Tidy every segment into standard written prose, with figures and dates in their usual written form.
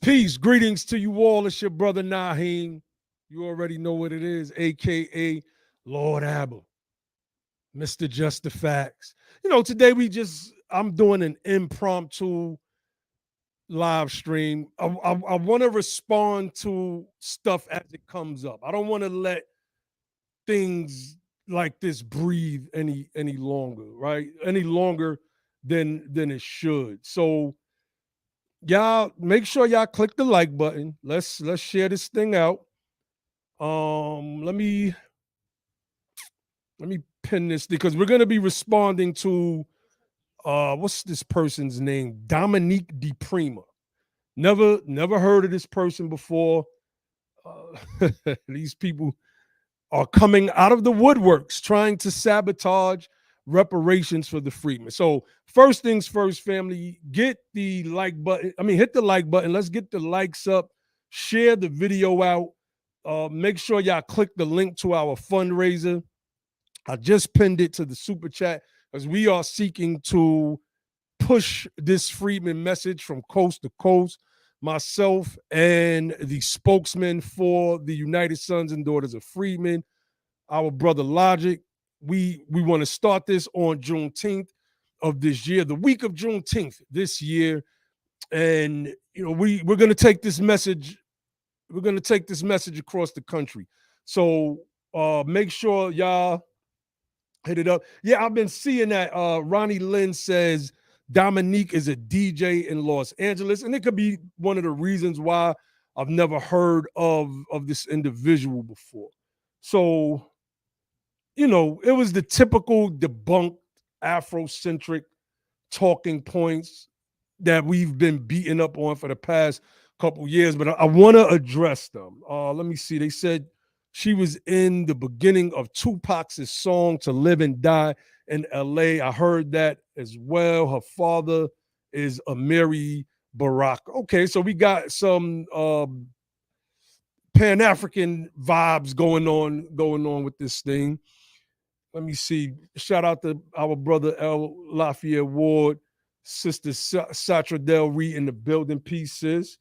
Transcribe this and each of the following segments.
Peace. Greetings to you all. It's your brother Nyhiem. You already know what it is, a.k.a. Lord Abba, Mr. Just the Facts. Today I'm doing an impromptu live stream. I want to respond to stuff as it comes up. I don't want to let things like this breathe any longer, right? Any longer than it should. So y'all make sure y'all click the like button. Let's share this thing out. Let me pin this because we're gonna be responding to what's this person's name? Dominique DiPrima. Never heard of this person before. These people are coming out of the woodworks trying to sabotage reparations for the freedmen. So first things first, family, get the like button. Hit the like button. Let's get the likes up. Share the video out. Make sure y'all click the link to our fundraiser. I just pinned it to the super chat as we are seeking to push this freedman message from coast to coast. Myself and the spokesman for the United Sons and Daughters of Freedmen, our brother Logic, we want to start this on Juneteenth of this year, the week of Juneteenth this year. And we're going to take this message. We're going to take this message across the country. So make sure y'all hit it up. Yeah, I've been seeing that Ronnie Lynn says Dominique is a DJ in Los Angeles, and it could be one of the reasons why I've never heard of this individual before. So, it was the typical debunked Afrocentric talking points that we've been beating up on for the past couple years, but I want to address them. Let me see. They said she was in the beginning of Tupac's song "To Live and Die" in LA. I heard that as well. Her father is Amiri Baraka. Okay, so we got some Pan-African vibes going on with this thing. Let me see. Shout out to our brother L. Lafayette Ward, sister Satra Del Reed in the building. Pieces.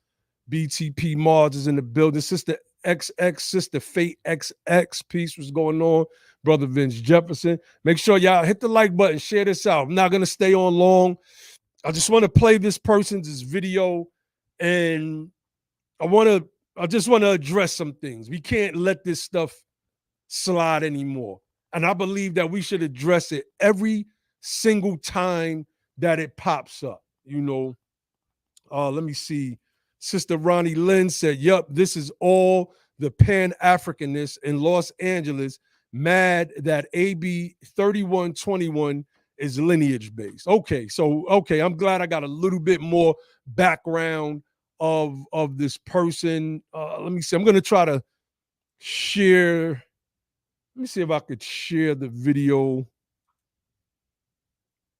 BTP Mars is in the building. Sister XX, Sister Fate XX, peace was going on. Brother Vince Jefferson. Make sure y'all hit the like button, share this out. I'm not going to stay on long. I just want to play this person's video, and I just want to address some things. We can't let this stuff slide anymore. And I believe that we should address it every single time that it pops up. Let me see. Sister Ronnie Lynn said, "Yup, this is all the Pan-Africanists in Los Angeles mad that AB 3121 is lineage based." Okay, I'm glad I got a little bit more background of this person. Let me see. I'm gonna try to share. Let me see if I could share the video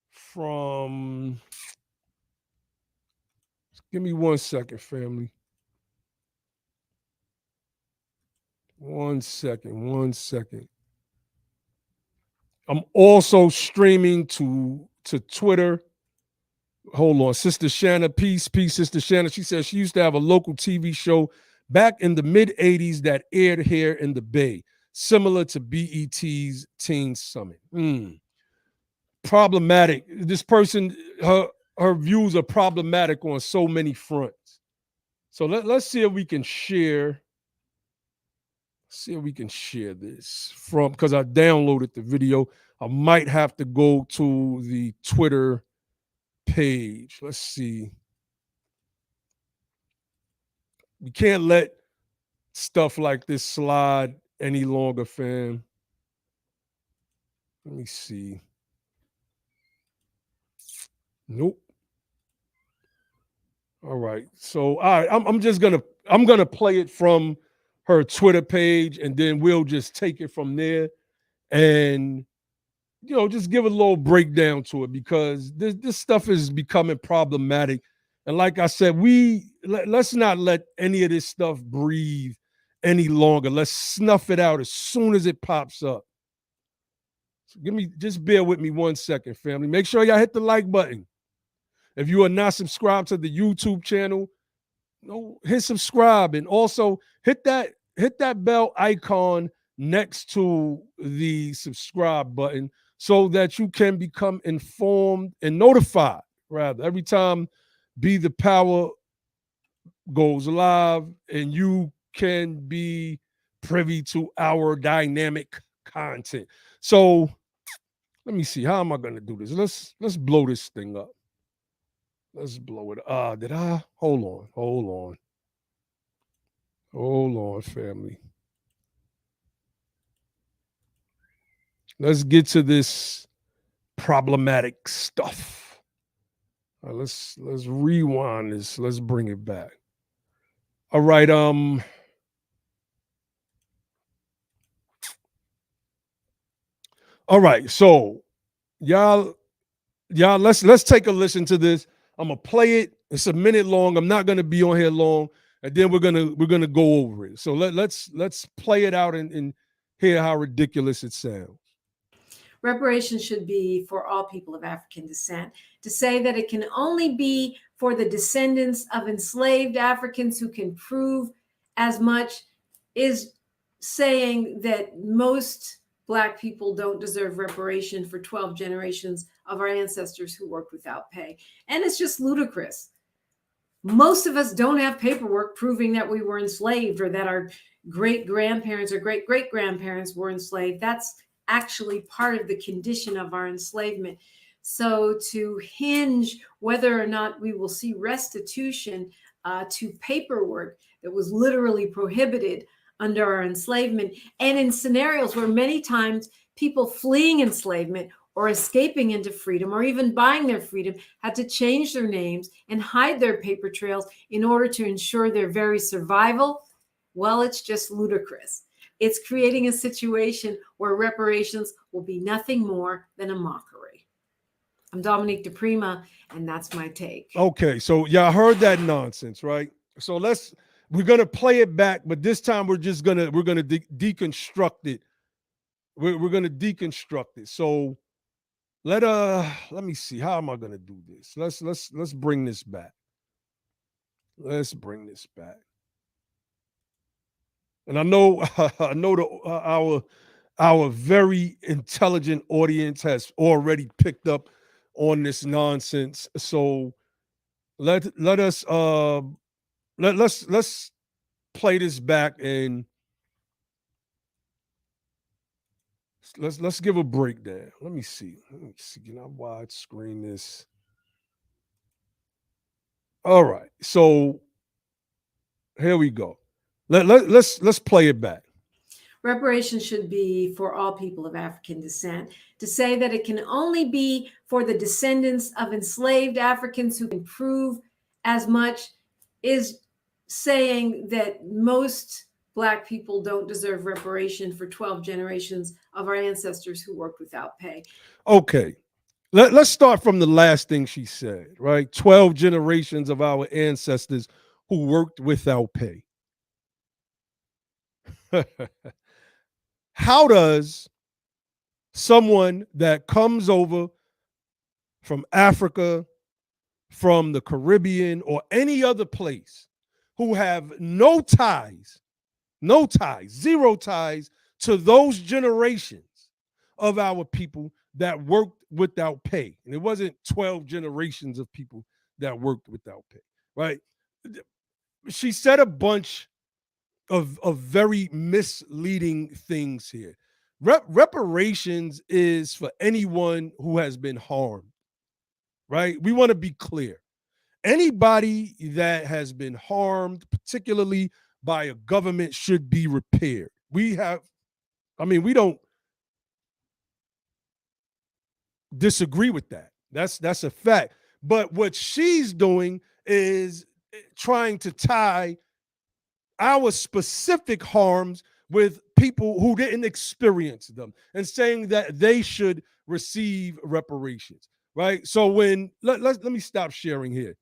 from. Give me 1 second, family. 1 second. I'm also streaming to Twitter. Hold on, Sister Shanna, peace, Sister Shanna. She says she used to have a local TV show back in the mid '80s that aired here in the Bay, similar to BET's Teen Summit. Problematic. This person, her views are problematic on so many fronts. So let's see if we can share. See if we can share this from, because I downloaded the video. I might have to go to the Twitter page. Let's see. We can't let stuff like this slide any longer, fam. Let me see. Nope. All right. So all right, I'm gonna play it from her Twitter page, and then we'll just take it from there and just give a little breakdown to it, because this stuff is becoming problematic. And like I said, let's not let any of this stuff breathe any longer. Let's snuff it out as soon as it pops up. So just bear with me 1 second, family. Make sure y'all hit the like button. If you are not subscribed to the YouTube channel, hit subscribe, and also hit that bell icon next to the subscribe button so that you can become informed and notified, rather, every time Be the Power goes live, and you can be privy to our dynamic content. So let me see, how am I going to do this? Let's blow this thing up. Let's blow it. Did I? Hold on, family. Let's get to this problematic stuff. All right, let's rewind this. Let's bring it back. All right. All right. So y'all, let's take a listen to this. I'm gonna play it. It's a minute long. I'm not gonna be on here long, and then we're gonna go over it. So let's play it out and hear how ridiculous it sounds. Reparations should be for all people of African descent. To say that it can only be for the descendants of enslaved Africans who can prove as much is saying that most Black people don't deserve reparation for 12 generations of our ancestors who worked without pay. And it's just ludicrous. Most of us don't have paperwork proving that we were enslaved or that our great-grandparents or great-great-grandparents were enslaved. That's actually part of the condition of our enslavement. So to hinge whether or not we will see restitution to paperwork that was literally prohibited under our enslavement, and in scenarios where many times people fleeing enslavement or escaping into freedom or even buying their freedom had to change their names and hide their paper trails in order to ensure their very survival, well, it's just ludicrous. It's creating a situation where reparations will be nothing more than a mockery. I'm Dominique DePrima, and that's my take. Okay, so y'all heard that nonsense, right? So we're gonna play it back, but this time we're gonna deconstruct it. We're gonna deconstruct it. So let me see, how am I gonna do this? Let's bring this back. Let's bring this back. And I know our very intelligent audience has already picked up on this nonsense. So let's play this back and let's give a breakdown. Let me see. Can I widescreen this? All right. So here we go. Let's play it back. Reparations should be for all people of African descent. To say that it can only be for the descendants of enslaved Africans who can prove as much is saying that most Black people don't deserve reparation for 12 generations of our ancestors who worked without pay. Okay. Let's start from the last thing she said, right? 12 generations of our ancestors who worked without pay. How does someone that comes over from Africa, from the Caribbean, or any other place who have no ties, zero ties to those generations of our people that worked without pay? And it wasn't 12 generations of people that worked without pay, right? She said a bunch of very misleading things here. Reparations is for anyone who has been harmed, right? We want to be clear. Anybody that has been harmed, particularly by a government, should be repaired. We don't disagree with that. That's a fact. But what she's doing is trying to tie our specific harms with people who didn't experience them and saying that they should receive reparations, right? So let me stop sharing here.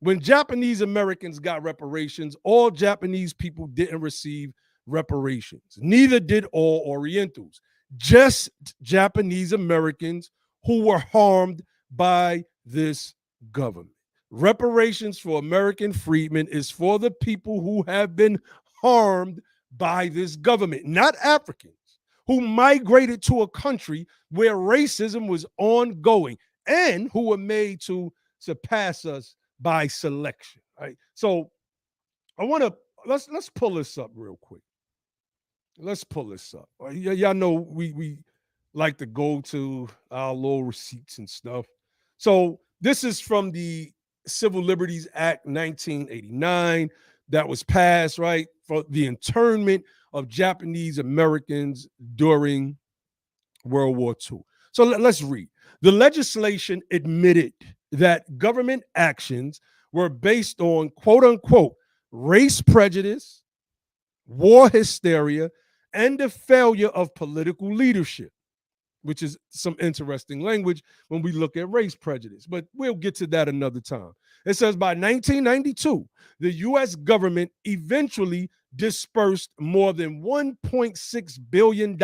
When Japanese Americans got reparations, all Japanese people didn't receive reparations. Neither did all Orientals. Just Japanese Americans who were harmed by this government. Reparations for American freedmen is for the people who have been harmed by this government, not Africans who migrated to a country where racism was ongoing and who were made to surpass us by selection, right? So let's pull this up real quick. Let's pull this up. Y'all know we like to go to our little receipts and stuff. So this is from the Civil Liberties Act 1989 that was passed, right, for the internment of Japanese Americans during World War II. So let's read. The legislation admitted that government actions were based on, quote unquote, race prejudice, war hysteria, and the failure of political leadership, which is some interesting language when we look at race prejudice, but we'll get to that another time. It says by 1992, the U.S. government eventually dispersed more than $1.6 billion,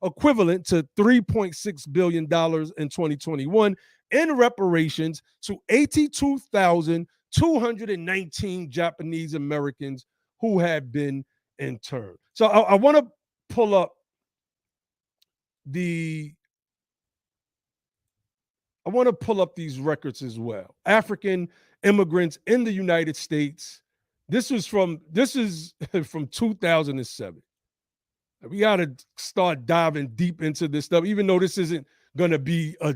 equivalent to $3.6 billion in 2021, in reparations to 82,219 Japanese Americans who had been interned. So I want to pull up these records as well. African immigrants in the United States. This is from 2007. We got to start diving deep into this stuff, even though this isn't going to be a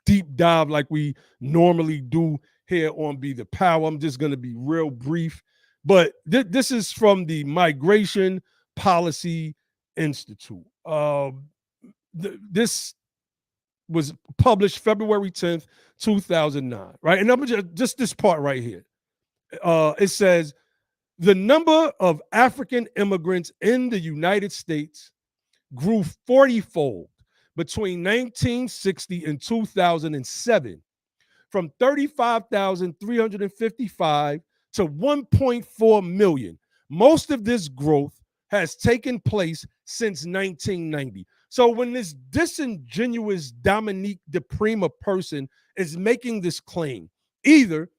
deep dive like we normally do here on Be the Power. I'm just going to be real brief. But this is from the Migration Policy Institute. This was published February 10th, 2009, right? And I'm just this part right here. It says, the number of African immigrants in the United States grew 40-fold between 1960 and 2007, from 35,355 to 1.4 million. Most of this growth has taken place since 1990. So when this disingenuous Dominique DiPrima person is making this claim, either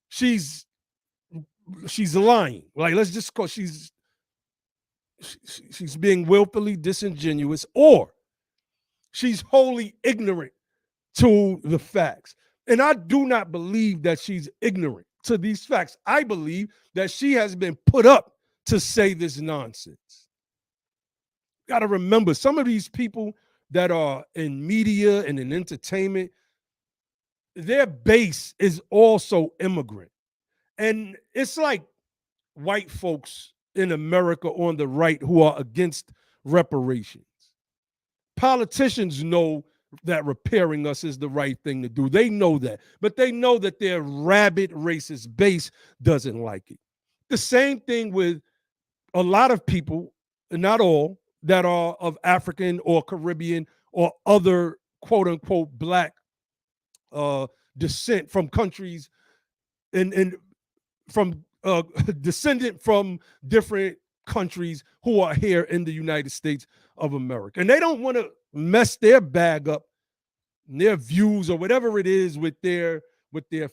she's lying, like let's just call she's being willfully disingenuous, or she's wholly ignorant to the facts. And I do not believe that she's ignorant to these facts. I believe that she has been put up to say this nonsense. Got to remember, some of these people that are in media and in entertainment, their base is also immigrant. And it's like white folks in America on the right who are against reparations. Politicians know that repairing us is the right thing to do. They know that, but they know that their rabid racist base doesn't like it. The same thing with a lot of people, not all, that are of African or Caribbean or other quote unquote black uh, descent from countries and from descendant from different countries who are here in the United States of America. And they don't want to mess their bag up, their views or whatever it is with their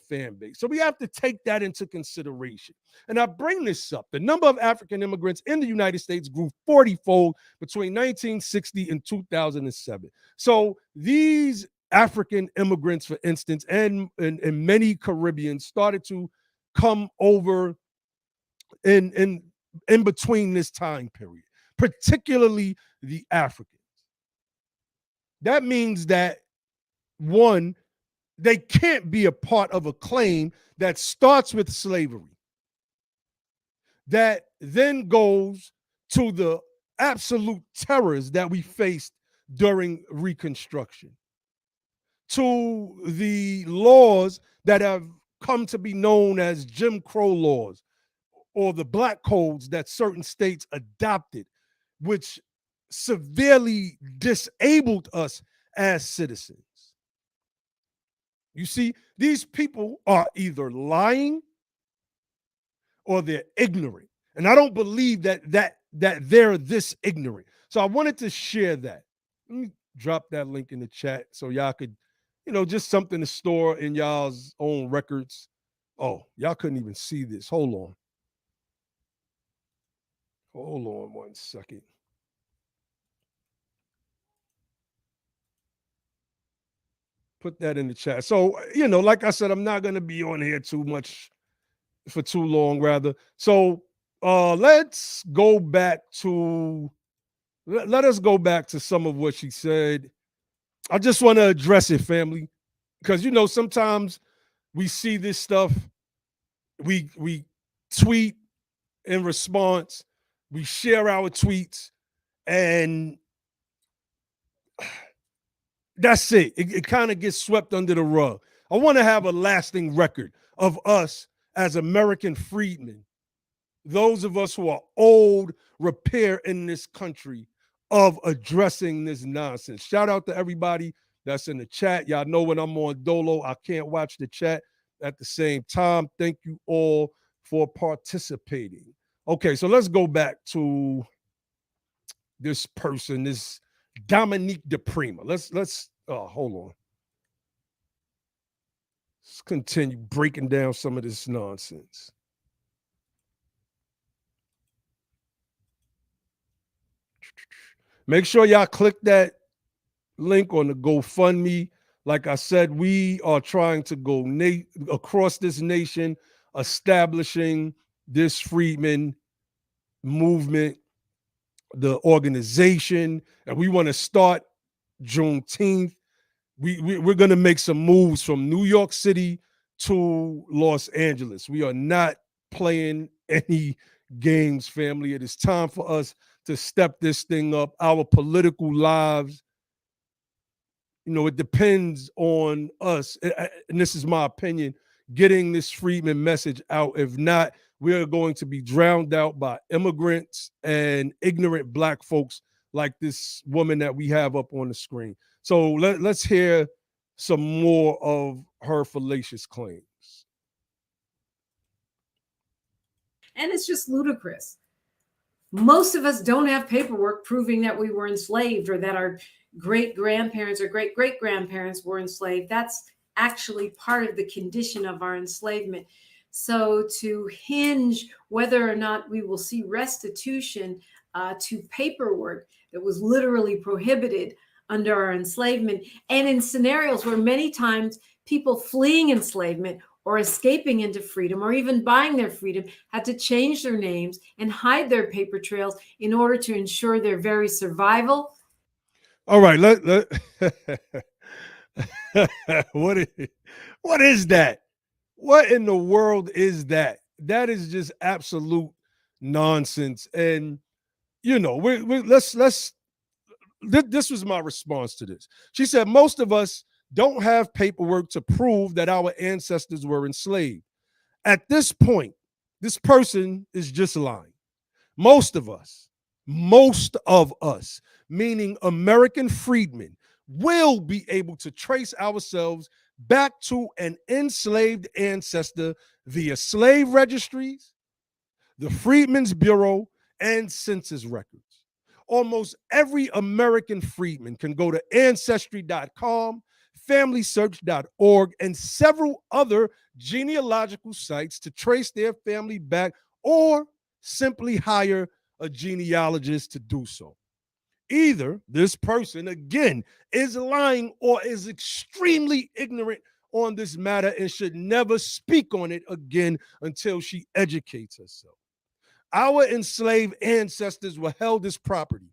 fan base. So we have to take that into consideration. And I bring this up. The number of African immigrants in the United States grew 40-fold between 1960 and 2007. So these African immigrants, for instance, and many Caribbeans started to come over in between this time period, particularly the Africans. That means that, one, they can't be a part of a claim that starts with slavery, that then goes to the absolute terrors that we faced during Reconstruction, to the laws that have come to be known as Jim Crow laws, or the black codes that certain states adopted, which severely disabled us as citizens. You see, these people are either lying or they're ignorant. And I don't believe that they're this ignorant. So I wanted to share that. Let me drop that link in the chat so y'all could, just something to store in y'all's own records. Oh, y'all couldn't even see this. Hold on. Hold on 1 second. Put that in the chat. So, like I said, I'm not going to be on here for too long, rather. So let's go back to, let us go back to some of what she said. I just want to address it, family, because, sometimes we see this stuff, we tweet in response, we share our tweets, and that's it. It kind of gets swept under the rug. I want to have a lasting record of us as American freedmen, those of us who are old repair in this country, of addressing this nonsense. Shout out to everybody that's in the chat. Y'all know when I'm on Dolo, I can't watch the chat at the same time. Thank you all for participating. Okay, so let's go back to this person, this Dominique DePrima. Let's hold on. Let's continue breaking down some of this nonsense. Make sure y'all click that link on the GoFundMe. Like I said, we are trying to go across this nation, establishing this Freedmen movement, the organization, and we want to start Juneteenth. We're going to make some moves from New York City to Los Angeles. We are not playing any games, family. It is time for us to step this thing up. Our political lives, it depends on us, and this is my opinion, getting this Freedmen message out. If not, we are going to be drowned out by immigrants and ignorant black folks like this woman that we have up on the screen. So let's hear some more of her fallacious claims. And it's just ludicrous. Most of us don't have paperwork proving that we were enslaved or that our great-grandparents or great-great-grandparents were enslaved. That's actually part of the condition of our enslavement. So to hinge whether or not we will see restitution to paperwork that was literally prohibited under our enslavement, and in scenarios where many times people fleeing enslavement or escaping into freedom or even buying their freedom had to change their names and hide their paper trails in order to ensure their very survival. All right, what is that? What in the world is that? That is just absolute nonsense. And let's this was my response to this. She said most of us don't have paperwork to prove that our ancestors were enslaved. At this point, this person is just lying. Most of us, meaning American freedmen, will be able to trace ourselves back to an enslaved ancestor via slave registries, the Freedmen's Bureau, and census records. Almost every American freedman can go to Ancestry.com, FamilySearch.org, and several other genealogical sites to trace their family back or simply hire a genealogist to do so. Either this person, again, is lying or is extremely ignorant on this matter and should never speak on it again until she educates herself. Our enslaved ancestors were held as property.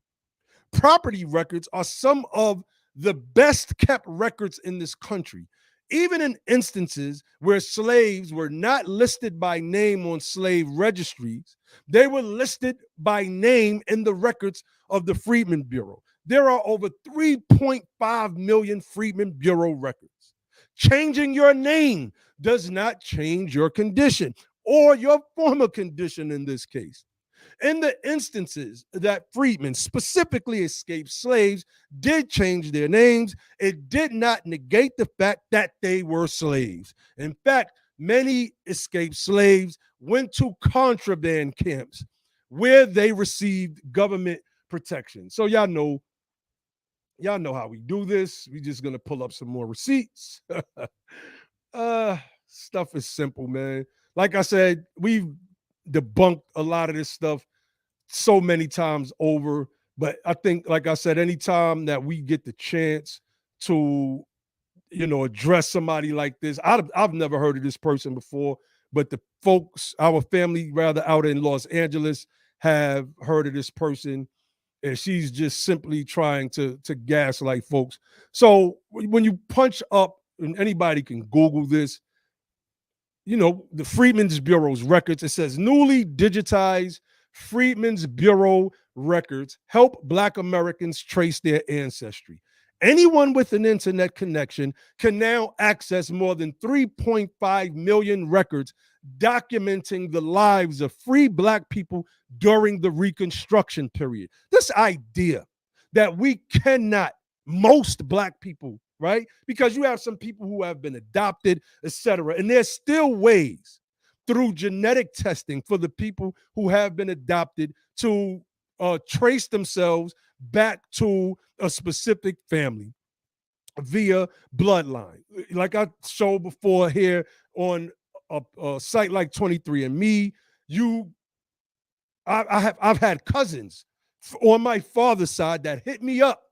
Property records are some of the best kept records in this country. Even in instances where slaves were not listed by name on slave registries, they were listed by name in the records of the Freedmen Bureau. There are over 3.5 million Freedmen Bureau records. Changing your name does not change your condition or your former condition in this case. In the instances that freedmen, specifically escaped slaves, did change their names, it did not negate the fact that they were slaves. In fact, many escaped slaves went to contraband camps where they received government protection. So y'all know how we do this. We're just gonna pull up some more receipts. Stuff is simple, man. Like I said, we've debunked a lot of this stuff so many times over. But I think, like I said, anytime that we get the chance to, address somebody like this, I've never heard of this person before, but the folks, our family, rather, out in Los Angeles have heard of this person, and she's just simply trying to gaslight folks. So when you punch up, and anybody can Google this, the Freedmen's Bureau's records, it says newly digitized Freedmen's Bureau records help Black Americans trace their ancestry. Anyone with an internet connection can now access more than 3.5 million records documenting the lives of free Black people during the Reconstruction period. This idea that we cannot, most Black people, right? Because you have some people who have been adopted, etc. And there's still ways through genetic testing for the people who have been adopted to trace themselves back to a specific family via bloodline. Like I showed before here on a site like 23andMe, I've had cousins on my father's side that hit me up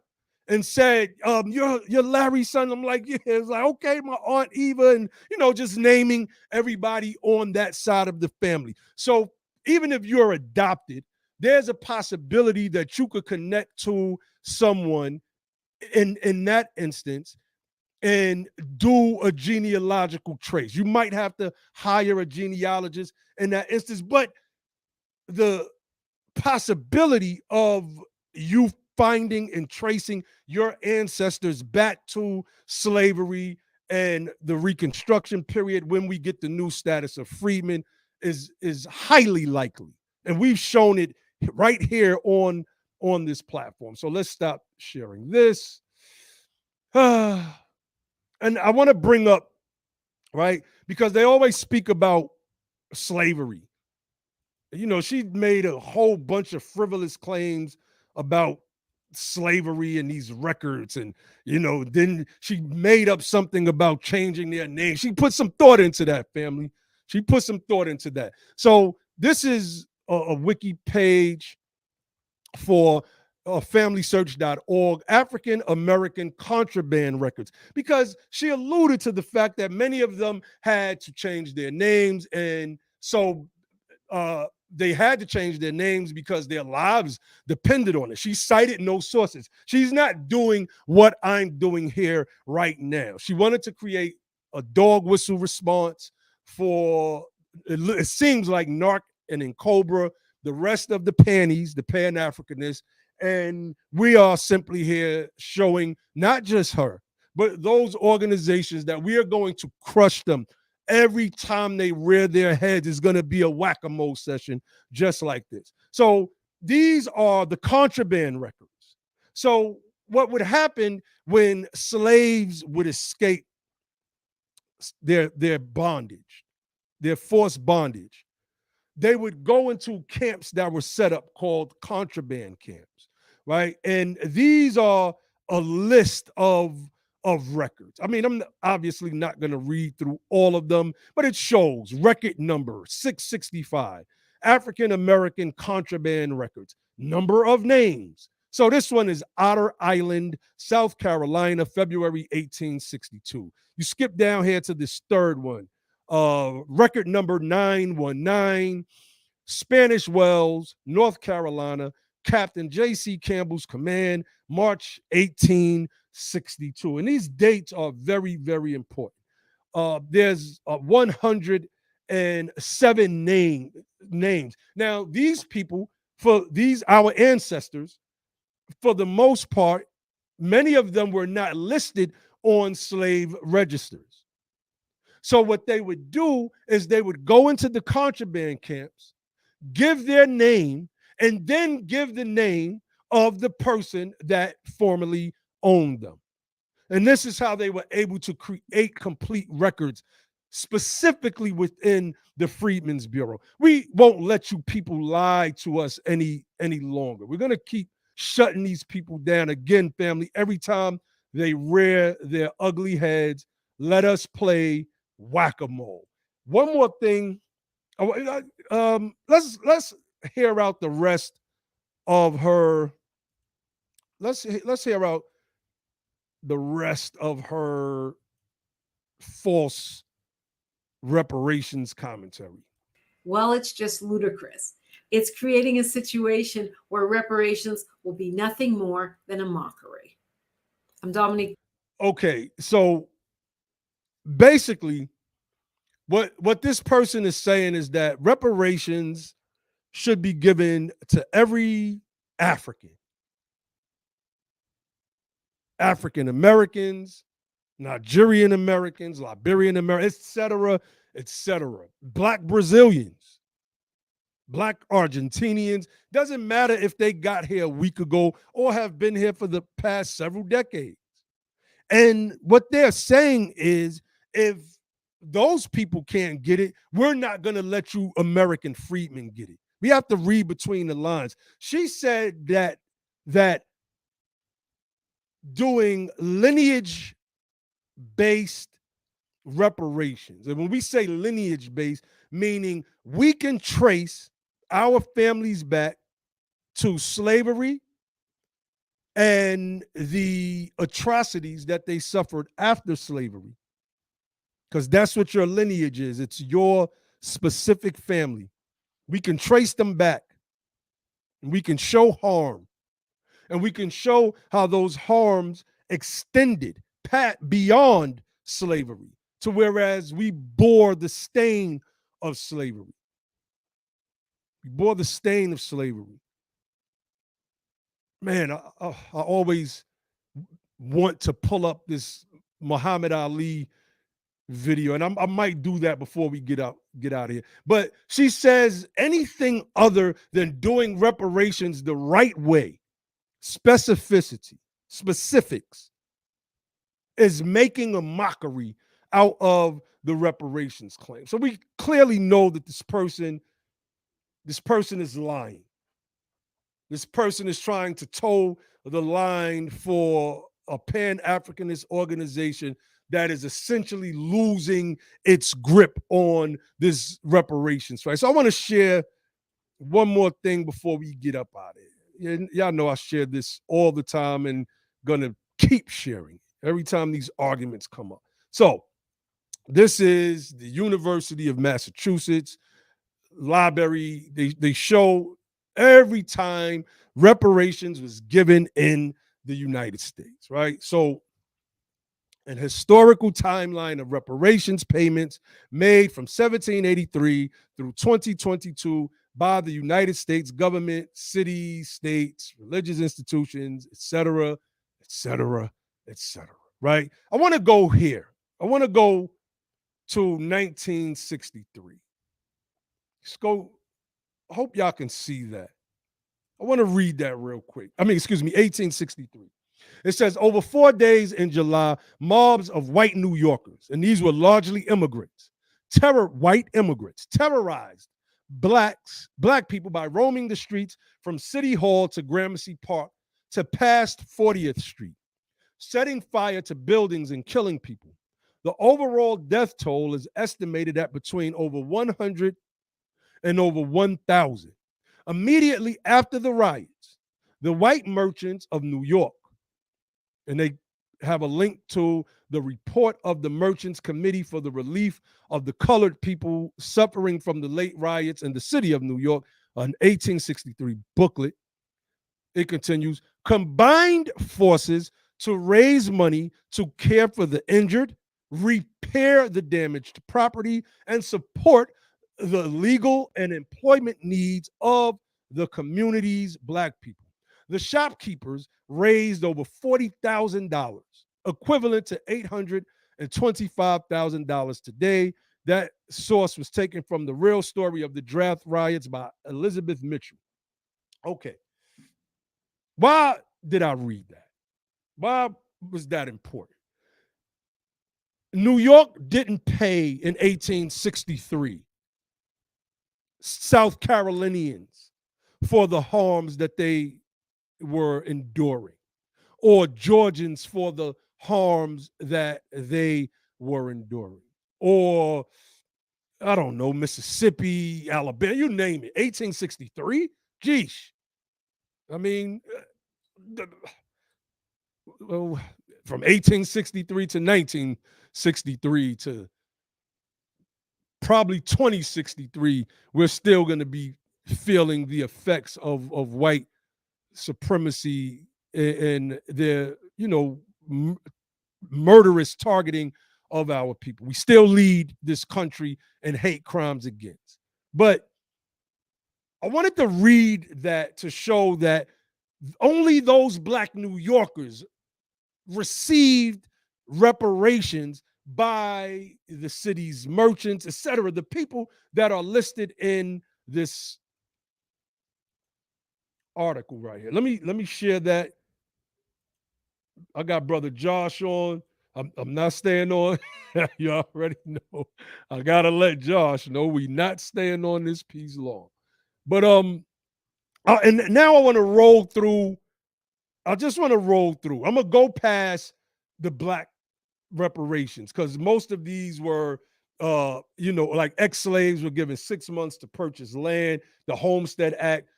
and said, you're Larry's son. I'm like, yeah. It's like, okay, my Aunt Eva, and just naming everybody on that side of the family. So even if you're adopted, there's a possibility that you could connect to someone in that instance and do a genealogical trace. You might have to hire a genealogist in that instance, but the possibility of you finding and tracing your ancestors back to slavery and the Reconstruction period when we get the new status of freedmen is highly likely. And we've shown it right here on this platform. So let's stop sharing this. And I want to bring up, right, because they always speak about slavery. She made a whole bunch of frivolous claims about slavery and these records, and then she made up something about changing their name. She put some thought into that, family. She put some thought into that. So this is a wiki page for FamilySearch.org, African American contraband records, because she alluded to the fact that many of them had to change their names, and so they had to change their names because their lives depended on it. She cited no sources. She's not doing what I'm doing here right now. She wanted to create a dog whistle response for, it seems like NARC and then Cobra, the rest of the panties, the Pan-Africanists, and we are simply here showing not just her, but those organizations that we are going to crush them. Every time they rear their heads is going to be a whack-a-mole session just like this. So these are the contraband records. So what would happen when slaves would escape their bondage, their forced bondage? They would go into camps that were set up called contraband camps, right? And these are a list of records. I mean, I'm obviously not going to read through all of them, but it shows record number 665, African American contraband records, number of names. So this one is Otter Island, South Carolina, February 1862. You skip down here to this third one, record number 919, Spanish Wells, North Carolina, Captain J.C. Campbell's command, March 1862. And these dates are very, very important. There's 107 names. Now, these people, for these, our ancestors, for the most part, many of them were not listed on slave registers. So what they would do is they would go into the contraband camps, give their name, and then give the name of the person that formerly owned them. And this is how they were able to create complete records specifically within the Freedmen's Bureau. We won't let you people lie to us any longer. We're going to keep shutting these people down. Again, family, every time they rear their ugly heads, let us play whack-a-mole. One more thing. Let's hear out the rest of her. Let's hear out the rest of her false reparations commentary. Well, it's just ludicrous. It's creating a situation where reparations will be nothing more than a mockery. I'm Dominique. Okay, so basically, what this person is saying is that reparations should be given to every African Americans, Nigerian Americans, Liberian Americans, etc., Black Brazilians, Black Argentinians. Doesn't matter if they got here a week ago or have been here for the past several decades. And what they're saying is, if those people can't get it, we're not going to let you American freedmen get it. We have to read between the lines. She said that doing lineage-based reparations, and when we say lineage-based, meaning we can trace our families back to slavery and the atrocities that they suffered after slavery, because that's what your lineage is. It's your specific family. We can trace them back, and we can show harm, and we can show how those harms extended beyond slavery to whereas we bore the stain of slavery. We bore the stain of slavery. Man, I always want to pull up this Muhammad Ali video, and I might do that before we get out of here. But she says anything other than doing reparations the right way, specifics, is making a mockery out of the reparations claim. So we clearly know that this person is lying. This person is trying to toe the line for a Pan-Africanist organization that is essentially losing its grip on this reparations, right? So I want to share one more thing before we get up out of here. Y'all know I share this all the time and gonna keep sharing every time these arguments come up. So this is the University of Massachusetts. library, they show every time reparations was given in the United States, right? So an historical timeline of reparations payments made from 1783 through 2022 by the United States government, cities, states, religious institutions, etc., etc., etc. Right? I want to go here. I want to go to 1963. Let's go. I hope y'all can see that. I want to read that real quick. I mean, excuse me, 1863. It says, over 4 days in July, mobs of white New Yorkers, and these were largely immigrants, white immigrants, terrorized black people by roaming the streets from City Hall to Gramercy Park to past 40th Street, setting fire to buildings and killing people. The overall death toll is estimated at between over 100 and over 1,000. Immediately after the riots, the white merchants of New York, and they have a link to the report of the Merchants Committee for the Relief of the Colored People Suffering from the Late Riots in the City of New York, an 1863 booklet. It continues, combined forces to raise money to care for the injured, repair the damaged property, and support the legal and employment needs of the community's black people. The shopkeepers raised over $40,000, equivalent to $825,000 today. That source was taken from The Real Story of the Draft Riots by Elizabeth Mitchell. Okay. Why did I read that? Why was that important? New York didn't pay in 1863 South Carolinians for the harms that they were enduring, or Georgians for the harms that they were enduring, or I don't know, Mississippi, Alabama, you name it. 1863? Geesh. I mean, from 1863 to 1963 to probably 2063, we're still going to be feeling the effects of white supremacy and their, murderous targeting of our people. We still lead this country in hate crimes against. But I wanted to read that to show that only those black New Yorkers received reparations by the city's merchants, etc., the people that are listed in this article right here. Let me share that. I got brother Josh on. I'm not staying on. You already know. I gotta let Josh know we not staying on this piece long. But and now I want to roll through. I just want to roll through. I'm gonna go past the black reparations because most of these were like ex-slaves were given 6 months to purchase land, the Homestead Act,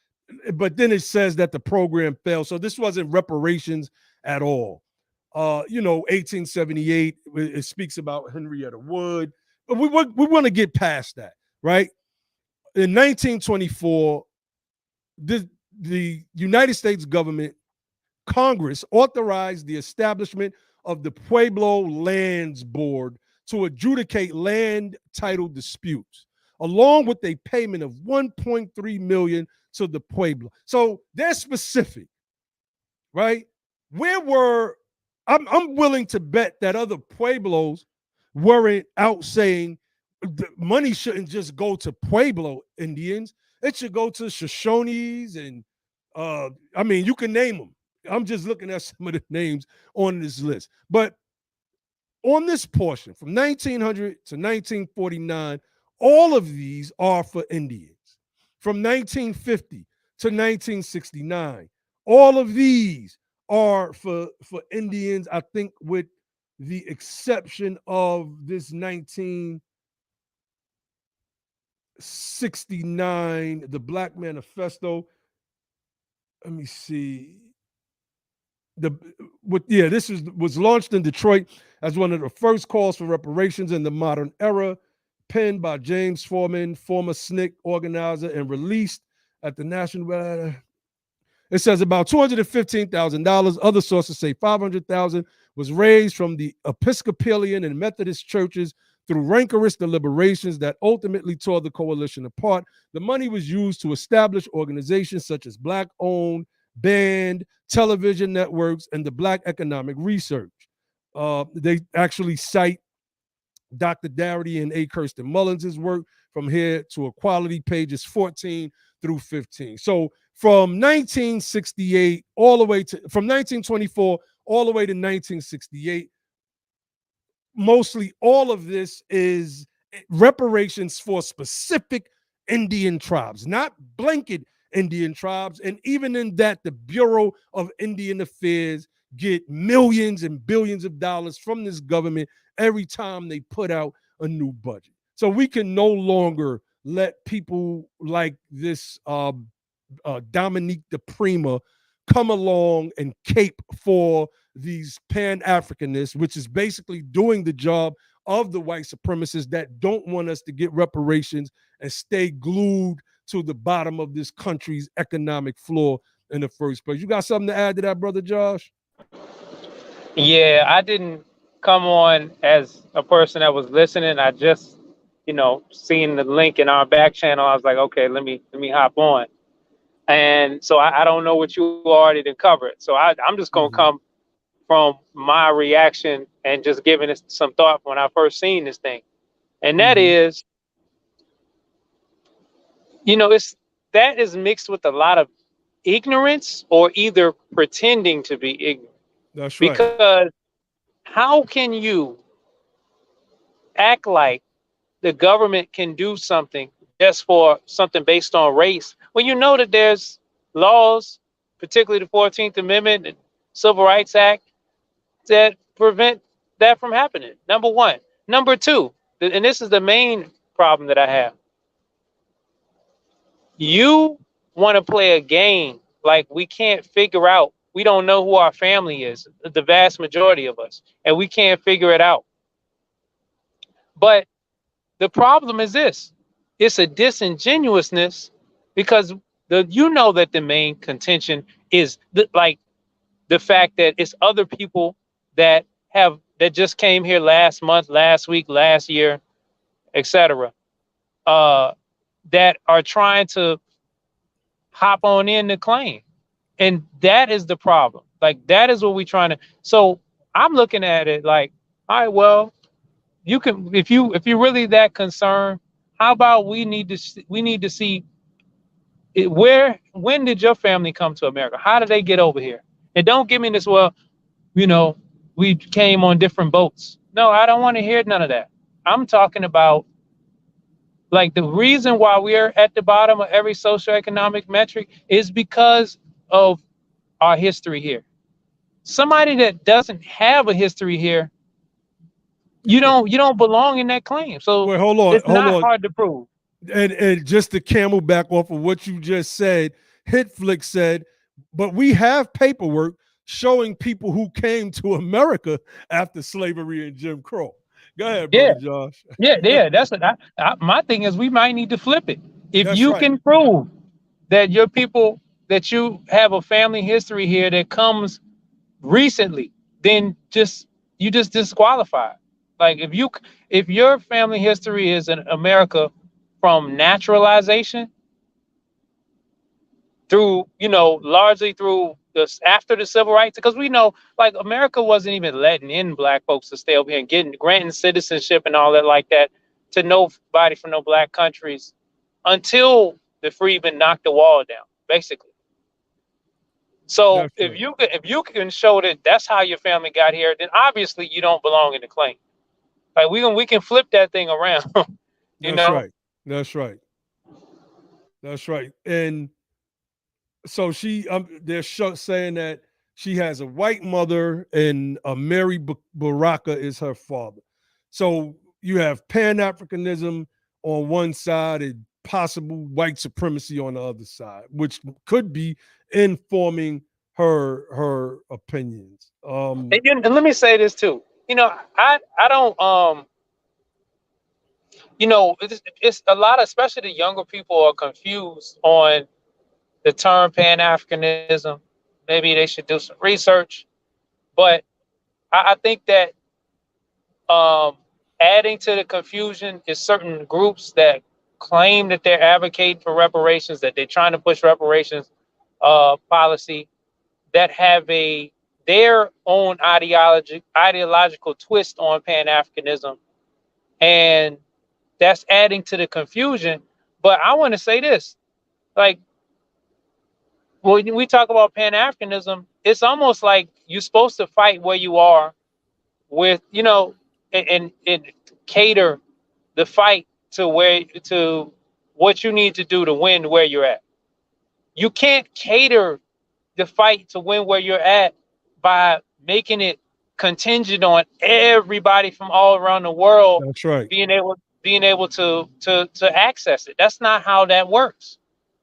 but then it says that the program failed. So this wasn't reparations at all. 1878, it speaks about Henrietta Wood, but we want to get past that, right? In 1924, the United States government, Congress, authorized the establishment of the Pueblo Lands Board to adjudicate land title disputes, along with a payment of $1.3 million to the Pueblo. So they're specific, right? I'm willing to bet that other Pueblos weren't out saying the money shouldn't just go to Pueblo Indians. It should go to Shoshones and you can name them. I'm just looking at some of the names on this list. But on this portion from 1900 to 1949, all of these are for Indians. From 1950 to 1969, all of these are for Indians, I think with the exception of this 1969, the Black Manifesto. Let me see. This was launched in Detroit as one of the first calls for reparations in the modern era. penned by James Foreman, former SNCC organizer, and released at the National. It says about $215,000. Other sources say $500,000 was raised from the Episcopalian and Methodist churches through rancorous deliberations that ultimately tore the coalition apart. The money was used to establish organizations such as Black-owned, banned television networks and the Black Economic Research. They actually cite Dr. Darity and A. Kirsten Mullins' work from here to Equality, pages 14 through 15. So from 1968 all the way to, from 1924 all the way to 1968, mostly all of this is reparations for specific Indian tribes, not blanket Indian tribes. And even in that, the Bureau of Indian Affairs get millions and billions of dollars from this government every time they put out a new budget. So we can no longer let people like this Dominique DiPrima come along and cape for these Pan-Africanists, which is basically doing the job of the white supremacists that don't want us to get reparations and stay glued to the bottom of this country's economic floor in the first place. You got something to add to that, Brother Josh? Yeah, I didn't come on as a person that was listening. I just, seeing the link in our back channel, I was like, okay, let me hop on. And so I don't know what you already did cover it. So I'm just going to come from my reaction and just giving it some thought when I first seen this thing. And that is, that is mixed with a lot of ignorance or either pretending to be ignorant. That's right. Because how can you act like the government can do something just for something based on race when you know that there's laws, particularly the 14th Amendment and Civil Rights Act, that prevent that from happening? Number one. Number two, and this is the main problem that I have. You want to play a game like we can't figure out. We don't know who our family is, the vast majority of us, and we can't figure it out. But the problem is this. It's a disingenuousness because that the main contention is the fact that it's other people that just came here last month, last week, last year, etc. That are trying to hop on in the claim. And that is the problem. Like, that is what we're trying to. So I'm looking at it like, all right, well, you can, if you're really that concerned, how about we need to see it, when did your family come to America? How did they get over here? And don't give me this, well, we came on different boats. No, I don't want to hear none of that. I'm talking about, like, the reason why we're at the bottom of every socioeconomic metric is because of our history here. Somebody that doesn't have a history here, you don't belong in that claim. So wait, hold on, it's not hard to prove. And just to camel back off of what you just said, Hitflick said, but we have paperwork showing people who came to America after slavery and Jim Crow. Go ahead, Brother Josh. Yeah. That's what my thing is. We might need to flip it. If That's you right. can prove that your people, that you have a family history here that comes recently, then you just disqualify. Like, if your family history is in America from naturalization through, largely through after the civil rights, because we know, like, America wasn't even letting in Black folks to stay over here and granting citizenship and all that like that to nobody from no Black countries until the Freedmen knocked the wall down, basically. So if you can show that that's how your family got here, then obviously you don't belong in the claim. Like, we can flip that thing around. Right. That's right. That's right. And so they're saying that she has a white mother and Mary Baraka is her father. So you have Pan-Africanism on one side and possible white supremacy on the other side, which could be informing her opinions. And let me say this too. I don't it's a lot of, especially the younger people are confused on the term Pan-Africanism. Maybe they should do some research. But I think that adding to the confusion is certain groups that claim that they're advocating for reparations, that they're trying to push reparations policy, that have their own ideological twist on Pan-Africanism, and that's adding to the confusion. But I want to say this, like, when we talk about Pan-Africanism, it's almost like you're supposed to fight where you are with, and cater the fight to what you need to do to win where you're at. You can't cater the fight to win where you're at by making it contingent on everybody from all around the world That's right. being able to access it. That's not how that works.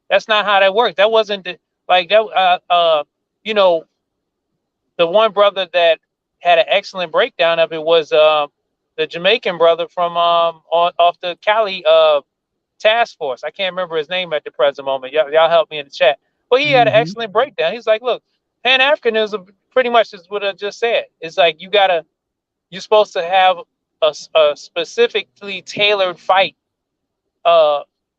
That's not how that works. That wasn't like that. The one brother that had an excellent breakdown of it was the Jamaican brother from off the Cali task force. I can't remember his name at the present moment. Y'all help me in the chat. But he had an excellent breakdown. He's like, look, Pan-Africanism pretty much is what I just said. It's like you're supposed to have a specifically tailored fight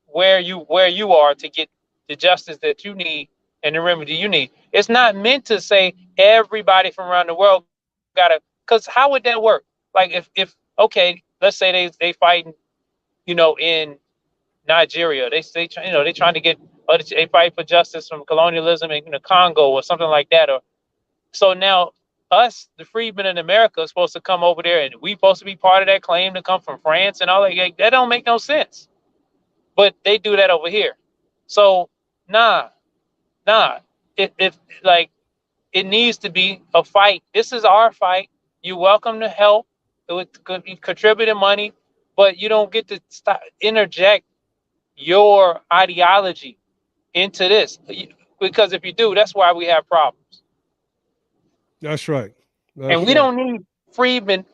where you are to get the justice that you need and the remedy you need. It's not meant to say everybody from around the world gotta, because how would that work? Like if okay, let's say they fighting, in Nigeria, they trying to get, they fight for justice from colonialism in the Congo or something like that. Or so now us, the freedmen in America, are supposed to come over there and we supposed to be part of that claim to come from France and all that. That don't make no sense. But they do that over here. So nah. If like, it needs to be a fight. This is our fight. You're welcome to help. It would be contributing money, but you don't get to interject your ideology into this, because if you do, that's why we have problems. That's right. And we don't need freedmen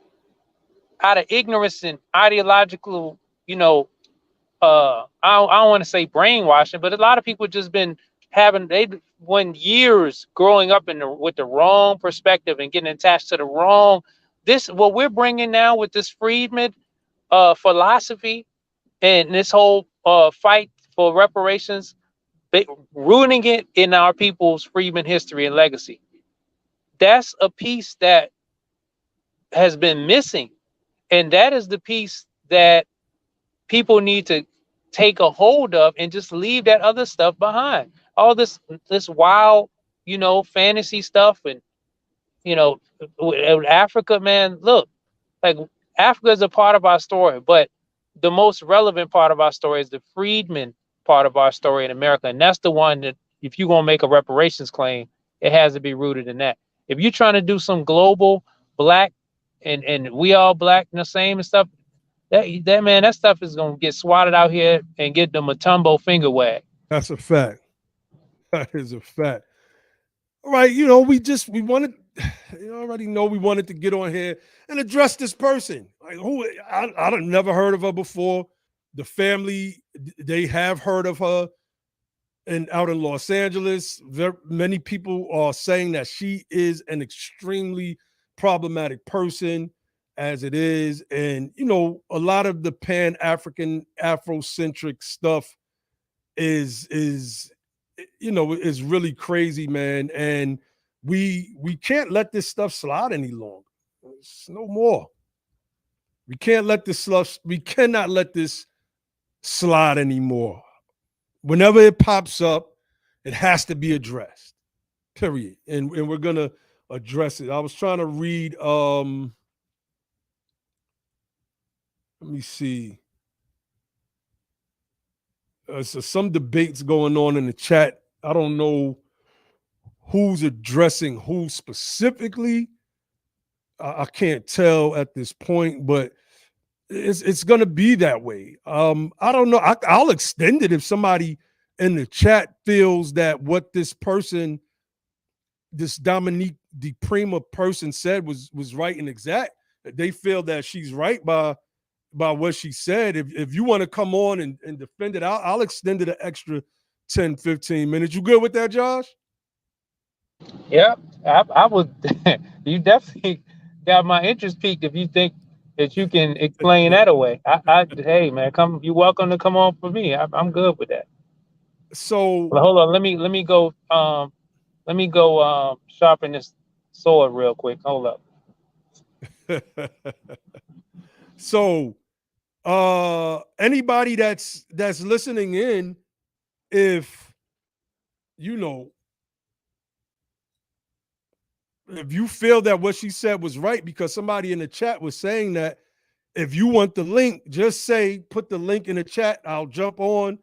out of ignorance and ideological, I don't want to say brainwashing, but a lot of people just been went years growing up with the wrong perspective and getting attached to the wrong. What we're bringing now with this Freedmen philosophy and this whole fight for reparations, rooting it in our people's Freedmen history and legacy. That's a piece that has been missing, and that is the piece that people need to take a hold of and just leave that other stuff behind. All this wild, fantasy stuff, and Africa, man, look, like, Africa is a part of our story, but the most relevant part of our story is the freedmen part of our story in America. And that's the one that, if you're going to make a reparations claim, it has to be rooted in that. If you're trying to do some global black and we all black and the same and stuff, that stuff is going to get swatted out here and get the Matumbo finger wag. That's a fact. That is a fact. All right, we wanted, you already know we wanted to get on here and address this person. Like, who I've never heard of her before. The family, they have heard of her, and out in Los Angeles, many people are saying that she is an extremely problematic person as it is. And, a lot of the Pan-African, Afrocentric stuff is really crazy, man. And we can't let this stuff slide any longer. It's no more. We cannot let this slide anymore. Whenever it pops up, it has to be addressed. Period. And we're gonna address it. I was trying to read let me see. So some debates going on in the chat. I don't know who's addressing who specifically. I can't tell at this point, but it's going to be that way. I don't know. I'll extend it if somebody in the chat feels that what this person, this Dominique DiPrima person said was right and exact. They feel that she's right by by what she said. If you want to come on and defend it, I'll extend it an extra 10, 15 minutes. You good with that, Josh? Yeah, I would. You definitely got my interest peaked if you think that you can explain that away. Hey man, you're welcome to come on for me. I'm good with that. So But hold on, let me go sharpen this sword real quick. Hold up. so anybody that's listening in, if you know, if you feel that what she said was right, because somebody in the chat was saying that, if you want the link, just put the link in the chat. I'll jump on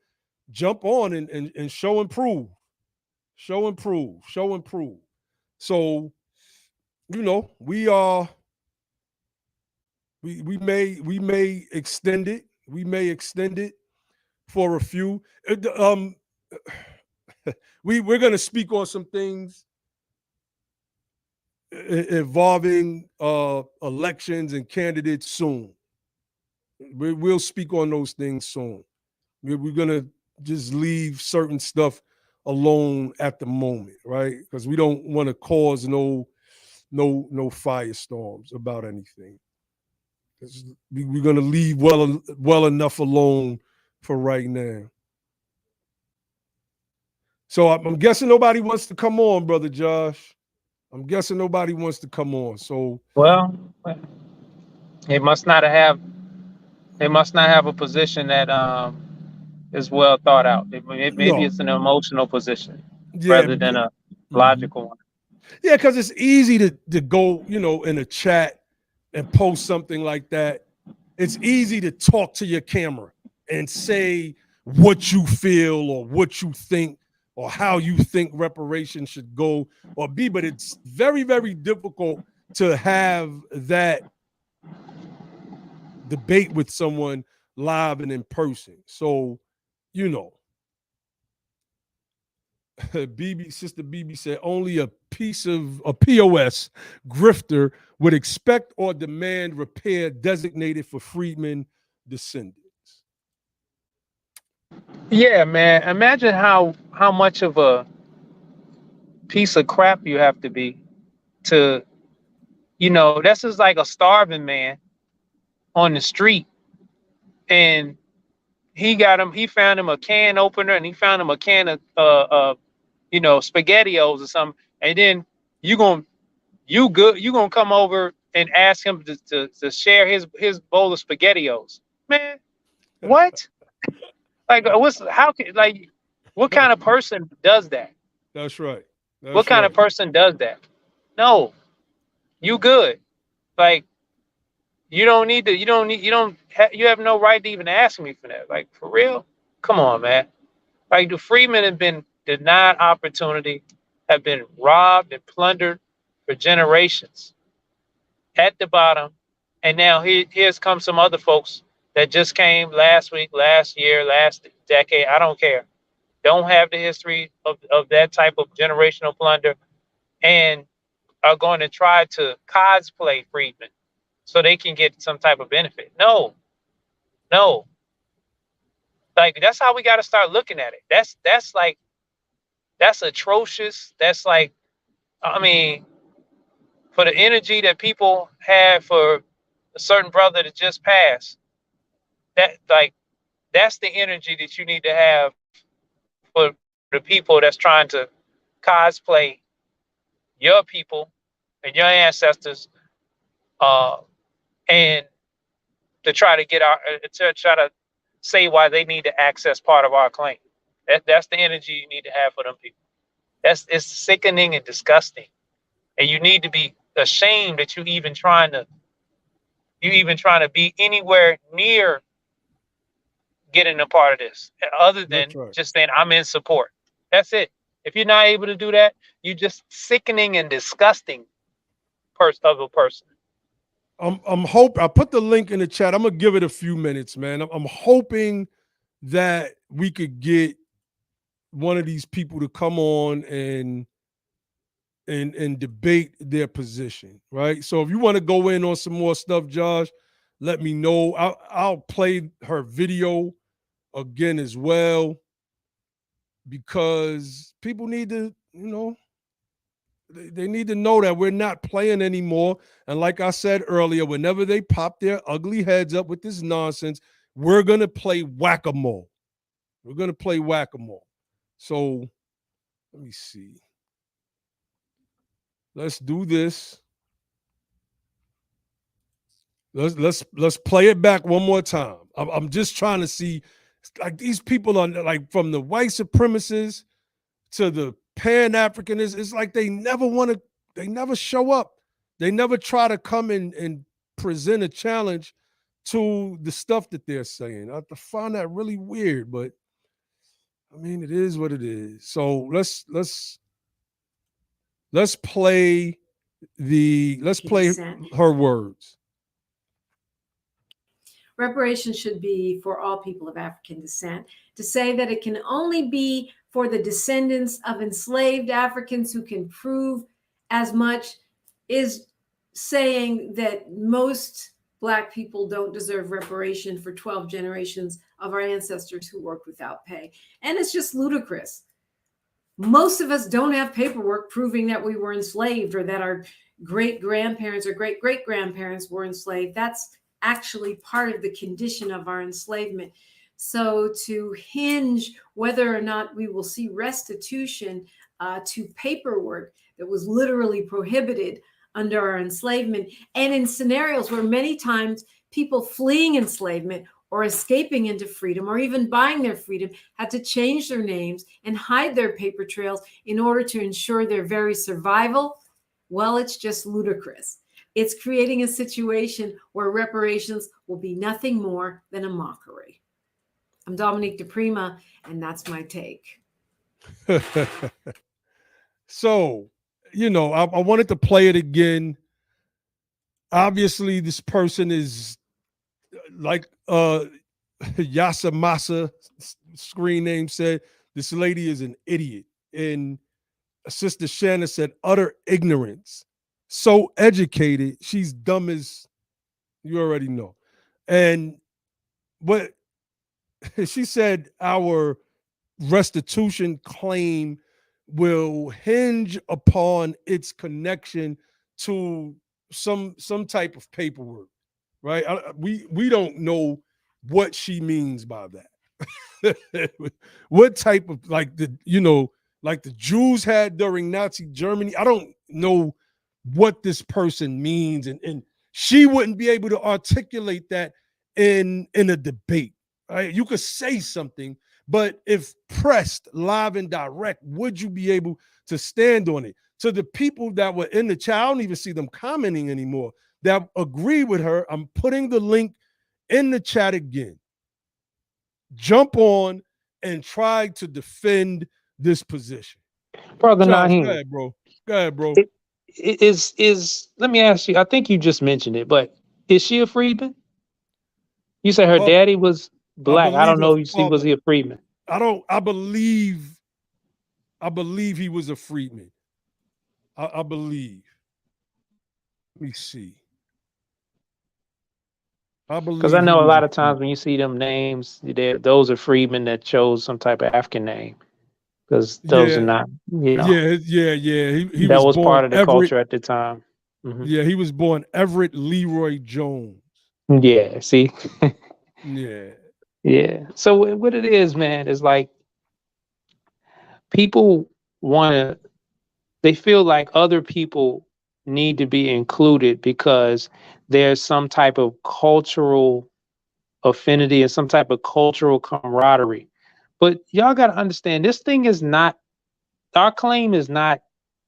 and show and prove. Show and prove. Show and prove. So, you know, we may extend it. We may extend it for a few. We're gonna speak on some things involving elections and candidates soon. We'll speak on those things soon. We're gonna just leave certain stuff alone at the moment, right? Because we don't want to cause no firestorms about anything. We're gonna leave well enough alone for right now. So I'm guessing nobody wants to come on, brother Josh. I'm guessing nobody wants to come on. So Well, they must not have a position that is well thought out. Maybe no, it's an emotional position yeah, rather than a mhm. logical one. Yeah, because it's easy to go, in a chat and post something like that. It's easy to talk to your camera and say what you feel or what you think or how you think reparations should go or be, but it's very, very difficult to have that debate with someone live and in person. So, Sister BB said only a POS grifter would expect or demand repair designated for freedmen descendants. Yeah, man. Imagine how much of a piece of crap you have to be to, this is like a starving man on the street, and he found him a can opener, and he found him a can of spaghettios or something, and then you gonna come over and ask him to share his bowl of spaghettios, man. What? Like, what kind of person does that? That's right. What That's kind of right. person does that? No, you good. Like, you have no right to even ask me for that. Like, for real? Come on, man. Like, the freedmen have been denied opportunity, have been robbed and plundered for generations at the bottom. And now here's come some other folks that just came last week, last year, last decade. I don't care. Don't have the history of that type of generational plunder, and are going to try to cosplay freedmen so they can get some type of benefit. No. Like, that's how we got to start looking at it. That's atrocious. That's like, I mean, for the energy that people had for a certain brother that just passed, that's the energy that you need to have for the people that's trying to cosplay your people and your ancestors, uh, and to try to say why they need to access part of our claim. That's the energy you need to have for them people. It's sickening and disgusting, and you need to be ashamed that you even trying to be anywhere near getting a part of this, other That's than right. just saying I'm in support. That's it. If you're not able to do that, you're just sickening and disgusting of a person. I'm hope I put the link in the chat. I'm gonna give it a few minutes, man. I'm hoping that we could get one of these people to come on and debate their position, right? So if you want to go in on some more stuff, Josh, let me know. I'll play her video again as well, because people need to, they need to know that we're not playing anymore. And like I said earlier, whenever they pop their ugly heads up with this nonsense, we're going to play whack-a-mole. We're going to play whack-a-mole. So let me see. Let's do this. Let's play it back one more time. I'm just trying to see, like, these people are like, from the white supremacists to the Pan-Africanists. It's like they never show up. They never try to come and present a challenge to the stuff that they're saying. I find that really weird, but I mean, it is what it is. So let's play her words. Reparations should be for all people of African descent. To say that it can only be for the descendants of enslaved Africans who can prove as much is saying that most Black people don't deserve reparation for 12 generations of our ancestors who worked without pay. And it's just ludicrous. Most of us don't have paperwork proving that we were enslaved, or that our great-grandparents or great-great-grandparents were enslaved. That's actually part of the condition of our enslavement. So to hinge whether or not we will see restitution to paperwork that was literally prohibited under our enslavement, and in scenarios where many times people fleeing enslavement or escaping into freedom, or even buying their freedom, had to change their names and hide their paper trails in order to ensure their very survival, well, it's just ludicrous. It's creating a situation where reparations will be nothing more than a mockery. I'm Dominique DePrima, and that's my take. So, I wanted to play it again. Obviously, this person is, like Yasamasa screen name said, this lady is an idiot. And Sister Shanna said, utter ignorance. So educated, she's dumb as you already know. And but she said our restitution claim will hinge upon its connection to some type of paperwork, right? We don't know what she means by that. What type of, like the Jews had during Nazi Germany. I don't know what this person means, and she wouldn't be able to articulate that in a debate. Right? You could say something, but if pressed live and direct, would you be able to stand on it? To the people that were in the chat, I don't even see them commenting anymore, that agree with her, I'm putting the link in the chat again. Jump on and try to defend this position. Brother Charles, Nyhiem. go ahead, bro. Go ahead, bro. Let me ask you, I think you just mentioned it, but is she a freedman? You said her daddy was Black. I don't know if was he a freedman. I believe he was a freedman. I believe. Let me see. Because I know a lot of times when you see them names, those are freedmen that chose some type of African name. Because those are not, Yeah. He that was born part of the Everett, culture at the time. Mm-hmm. Yeah, he was born Everett Leroy Jones. Yeah, see? Yeah. Yeah. So what it is, man, is like people they feel like other people need to be included because there's some type of cultural affinity and some type of cultural camaraderie. But y'all got to understand, this thing is not, our claim is not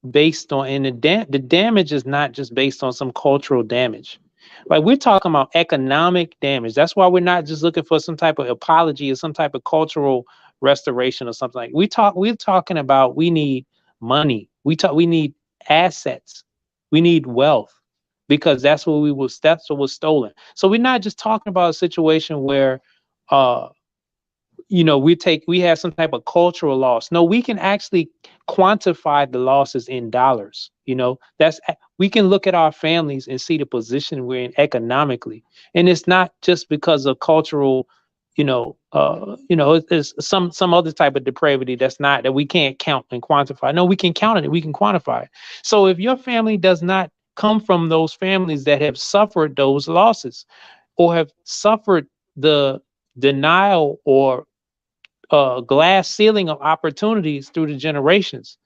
based on, and the damage is not just based on some cultural damage. Like, we're talking about economic damage. That's why we're not just looking for some type of apology or some type of cultural restoration or something. Like, we're talking about, we need money. We need assets. We need wealth, because that's what was stolen. So we're not just talking about a situation where we have some type of cultural loss. No, we can actually quantify the losses in dollars. We can look at our families and see the position we're in economically, and it's not just because of cultural, it's some other type of depravity that we can't count and quantify. No, we can count it, we can quantify it. So if your family does not come from those families that have suffered those losses or have suffered the denial or glass ceiling of opportunities through the generations,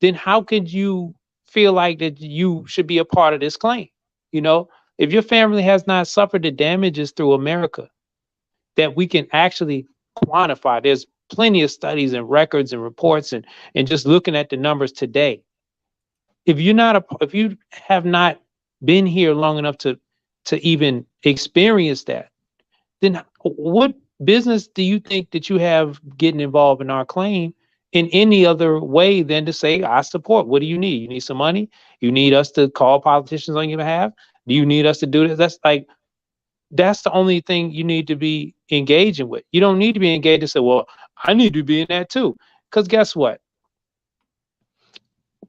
then how could you feel like that you should be a part of this claim? If your family has not suffered the damages through America that we can actually quantify, there's plenty of studies and records and reports and just looking at the numbers today. If you have not been here long enough to even experience that, then what business do you think that you have getting involved in our claim in any other way than to say, I support? What do you need? You need some money? You need us to call politicians on your behalf? Do you need us to do this? That's the only thing you need to be engaging with. You don't need to be engaged and say, well, I need to be in that too. Because guess what?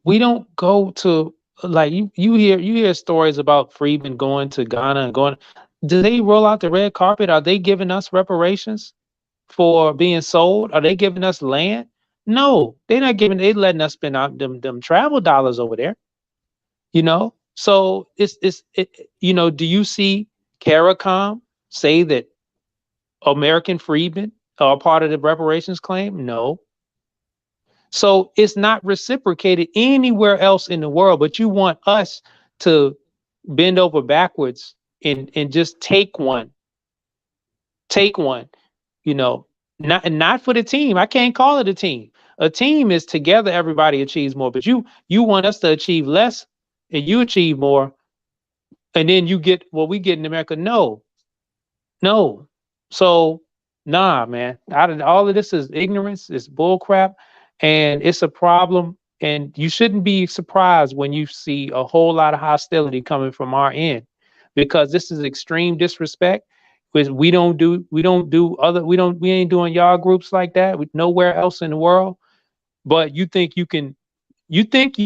We don't go to, like, you hear stories about freedmen going to Ghana and going. Do they roll out the red carpet? Are they giving us reparations for being sold? Are they giving us land? No, they're not giving. They letting us spend out them travel dollars over there. So do you see CARICOM say that American freedmen are part of the reparations claim? No. So it's not reciprocated anywhere else in the world, but you want us to bend over backwards and just take one, not for the team. I can't call it a team. A team is together, everybody achieves more, but you want us to achieve less and you achieve more. And then you get what we get in America. No. So nah, man, all of this is ignorance. It's bull crap. And it's a problem. And you shouldn't be surprised when you see a whole lot of hostility coming from our end, because this is extreme disrespect. Because we ain't doing y'all groups like that with nowhere else in the world. But you think you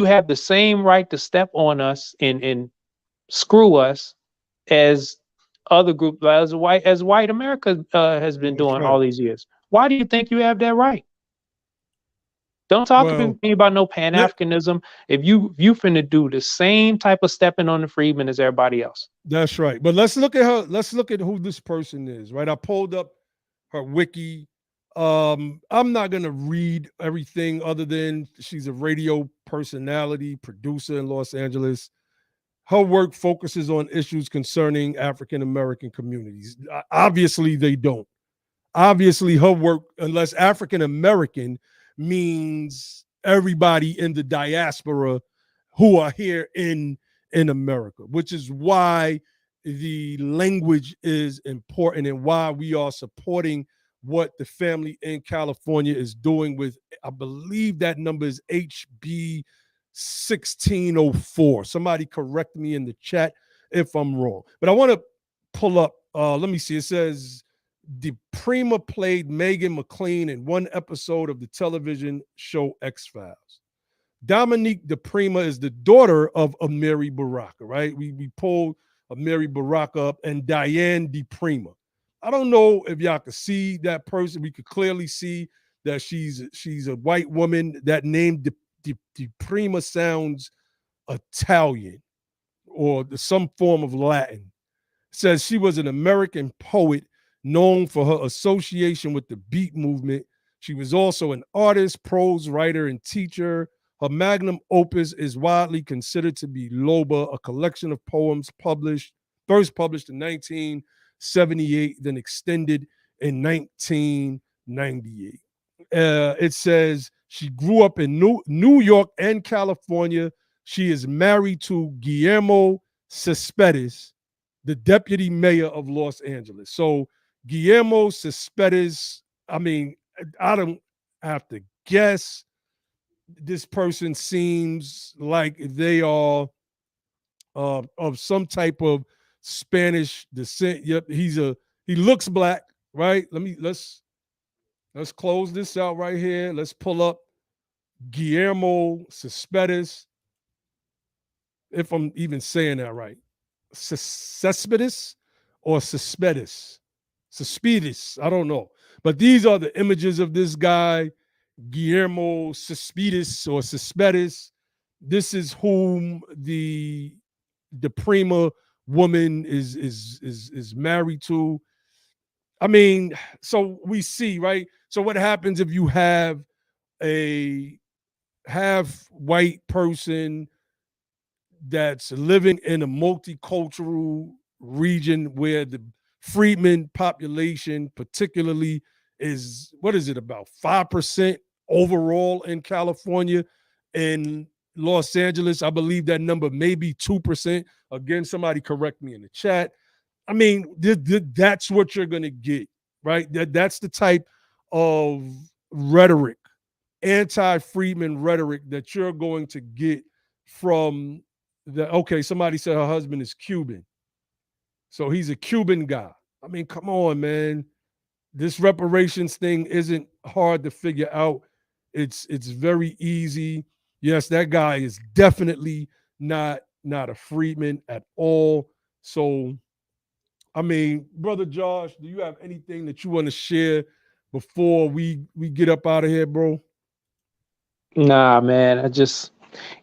have the same right to step on us and screw us as other groups, as white America has been doing all these years. Why do you think you have that right? Don't talk to me about no Pan-Africanism if you finna do the same type of stepping on the freedmen as everybody else. That's right. But let's look at her. Let's look at who this person is, right? I pulled up her wiki. I'm not gonna read everything other than she's a radio personality, producer in Los Angeles. Her work focuses on issues concerning African American communities. Obviously, they don't. Obviously, her work, unless African American means everybody in the diaspora who are here in America, which is why the language is important and why we are supporting what the family in California is doing with, I believe that number is HB 1604. Somebody correct me in the chat if I'm wrong. But I want to pull up, let me see. It says DiPrima played Megan McLean in one episode of the television show X-Files. Dominique DiPrima is the daughter of Amiri Baraka, right? We pulled Amiri Baraka up, and Diane DiPrima. I don't know if y'all could see that person. We could clearly see that she's a white woman. That name DiPrima sounds Italian or some form of Latin. It says she was an American poet known for her association with the beat movement. She was also an artist, prose writer, and teacher. Her magnum opus is widely considered to be Loba, a collection of poems first published in 1978, then extended in 1998. It says she grew up in New York and California. She is married to Guillermo Cespedes, the deputy mayor of Los Angeles. So Guillermo Cespedes, I mean, I don't have to guess. This person seems like they are of some type of Spanish descent. Yep, he looks black, right? Let's Let's close this out right here. Let's pull up Guillermo Cespedes, if I'm even saying that right. Cespedes or Cespedes? Cespedes, I don't know. But these are the images of this guy, Guillermo Cespedes or Cespedes. This is whom the DePrima woman is married to. I mean, so we see, right? So what happens if you have a half white person that's living in a multicultural region where the freedmen population particularly is, what is it, about 5% overall in California? In Los Angeles, I believe that number may be 2%. Again, somebody correct me in the chat. I mean, that's what you're going to get, right? That's the type of rhetoric, anti-freedmen rhetoric that you're going to get from okay, somebody said her husband is Cuban. So he's a Cuban guy. I mean, come on, man. This reparations thing isn't hard to figure out. It's very easy. Yes, that guy is definitely not a freedman at all. So, I mean, Brother Josh, do you have anything that you want to share before we get up out of here, bro? Nah, man. I just,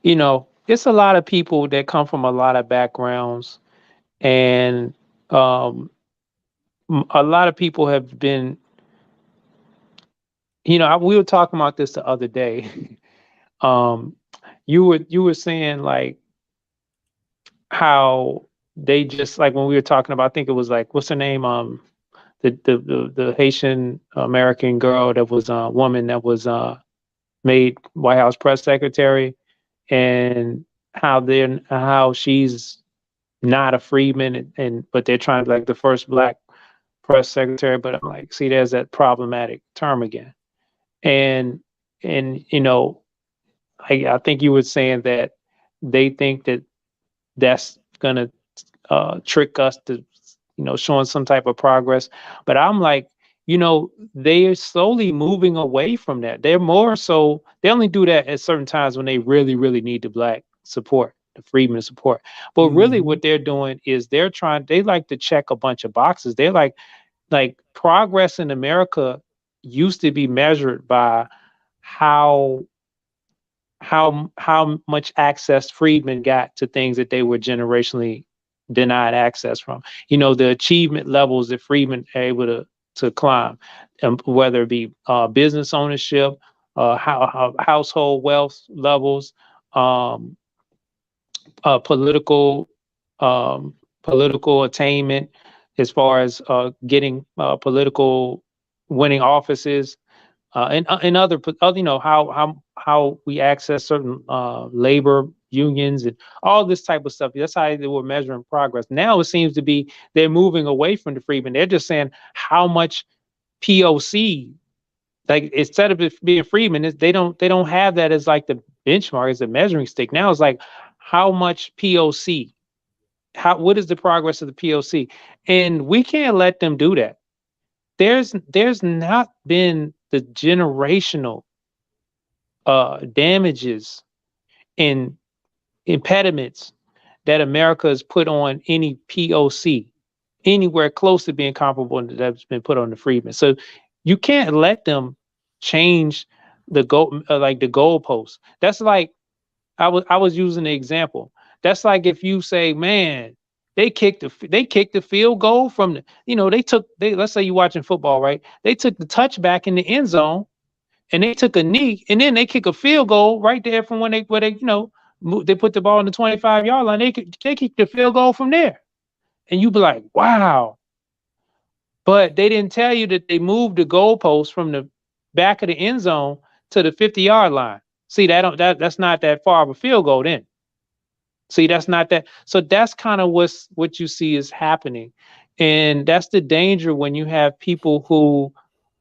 it's a lot of people that come from a lot of backgrounds, and a lot of people have been, we were talking about this the other day. You were saying like how they just, like, when we were talking about, I think it was like, what's her name? The Haitian American girl that was a woman that was made White House press secretary, and how she's not a freedman, but they're trying to, like, the first black press secretary. But I'm like, see, there's that problematic term again. And I think you were saying that they think that that's gonna trick us to, showing some type of progress. But I'm like, they are slowly moving away from that. They're more so, they only do that at certain times when they really, really need the black support, the freedmen support. But really what they're doing is they like to check a bunch of boxes. They're like progress in America used to be measured by how much access freedmen got to things that they were generationally denied access from. The achievement levels that freedmen are able to climb, whether it be business ownership, how household wealth levels, political attainment, as far as getting political winning offices, and other, how we access certain labor unions and all this type of stuff. That's how they were measuring progress. Now it seems to be they're moving away from the freedmen. They're just saying how much POC, like, instead of it being freedmen, they don't have that as like the benchmark, as a measuring stick. Now it's like, how much POC, what is the progress of the POC? And we can't let them do that. There's not been the generational damages and impediments that America has put on any POC anywhere close to being comparable to that's been put on the freedmen. So you can't let them change the goalposts. That's like, I was using the example. That's like if you say, man, they kicked the field goal from the, let's say you're watching football, right? They took the touchback in the end zone, and they took a knee, and then they kick a field goal right there from where they they put the ball on the 25-yard line. They kick the field goal from there, and you be like, wow. But they didn't tell you that they moved the goalpost from the back of the end zone to the 50-yard line. See, that's not that far of a field goal then. See, that's not that. So that's kind of what you see is happening. And that's the danger when you have people who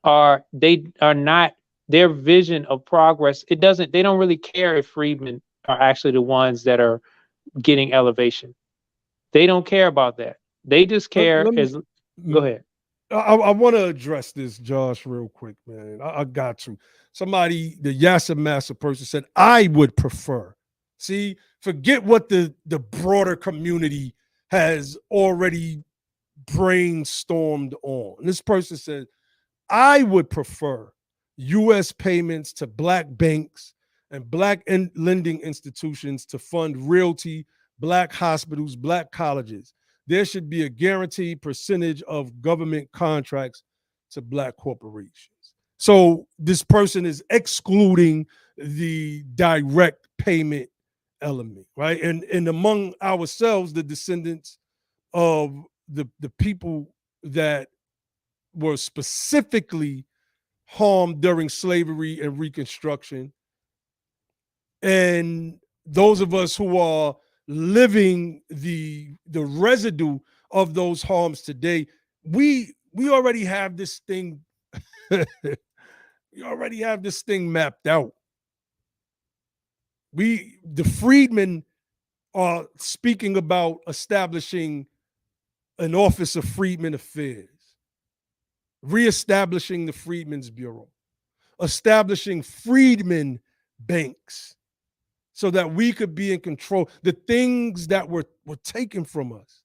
are not, their vision of progress, they don't really care if freedmen are actually the ones that are getting elevation. They don't care about that. They just care. Go ahead. I want to address this, Josh, real quick, man. I got to. Somebody, the Yasser Massa person said, I would prefer. See, forget what the broader community has already brainstormed on. And this person said, I would prefer U.S. payments to Black banks and Black lending institutions to fund realty, Black hospitals, Black colleges. There should be a guaranteed percentage of government contracts to Black corporations. So this person is excluding the direct payment element, right? And among ourselves, the descendants of the people that were specifically harmed during slavery and Reconstruction, and those of us who are living the residue of those harms today, we already have this thing. We already have this thing mapped out. The Freedmen are speaking about establishing an Office of Freedmen Affairs, reestablishing the Freedmen's Bureau, establishing freedmen banks so that we could be in control. The things that were taken from us,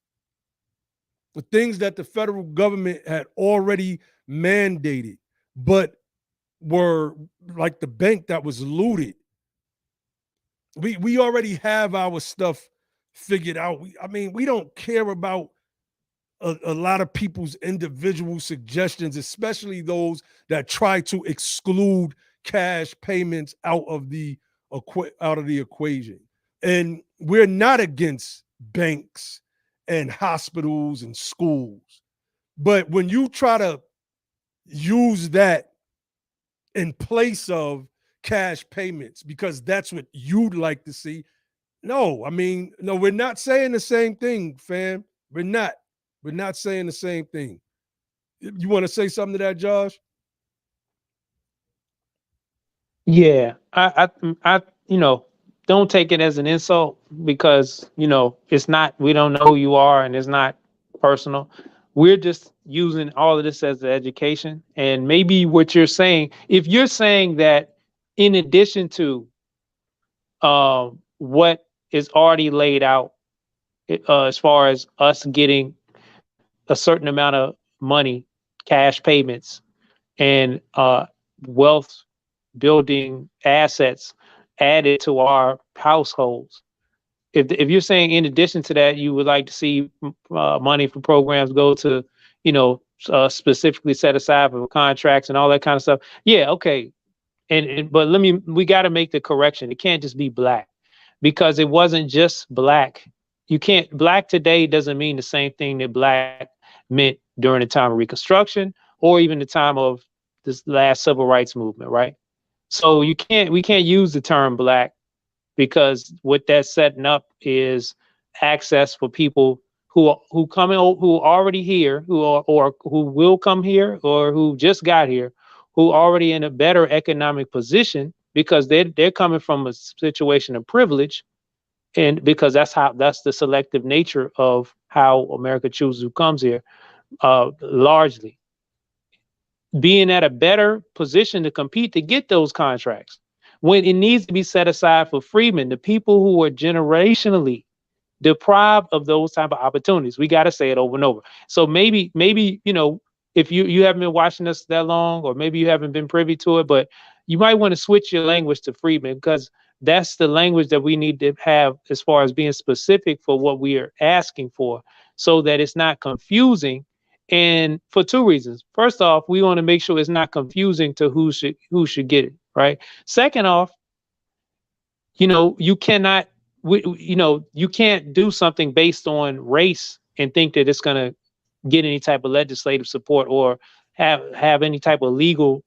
the things that the federal government had already mandated, but were like the bank that was looted. We already have our stuff figured out. We don't care about a lot of people's individual suggestions, especially those that try to exclude cash payments out of the equation. And we're not against banks and hospitals and schools. But when you try to use that in place of cash payments because that's what you'd like to see, no, we're not saying the same thing, fam. We're not saying the same thing. You want to say something to that, Josh? Yeah, I don't take it as an insult because, it's not, we don't know who you are and it's not personal. We're just using all of this as the education. And maybe what you're saying, if you're saying that in addition to what is already laid out, as far as us getting a certain amount of money, cash payments, and wealth building assets added to our households. If you're saying in addition to that, you would like to see money for programs go to, specifically set aside for contracts and all that kind of stuff. Yeah, okay. But we got to make the correction. It can't just be Black, because it wasn't just Black. Black today doesn't mean the same thing that Black meant during the time of Reconstruction or even the time of this last civil rights movement, right? So we can't use the term Black, because what that's setting up is access for people who already here, or who will come here, or who just got here, who already in a better economic position because they're coming from a situation of privilege, and because that's the selective nature of how America chooses who comes here, largely being at a better position to compete to get those contracts, when it needs to be set aside for freedmen, the people who are generationally deprived of those type of opportunities. We got to say it over and over. So maybe if you haven't been watching us that long, or maybe you haven't been privy to it, but you might want to switch your language to freedmen, because that's the language that we need to have as far as being specific for what we are asking for, so that it's not confusing. And for two reasons. First off, we want to make sure it's not confusing to who should get it, right? Second off, you cannot, you can't do something based on race and think that it's going to get any type of legislative support or have any type of legal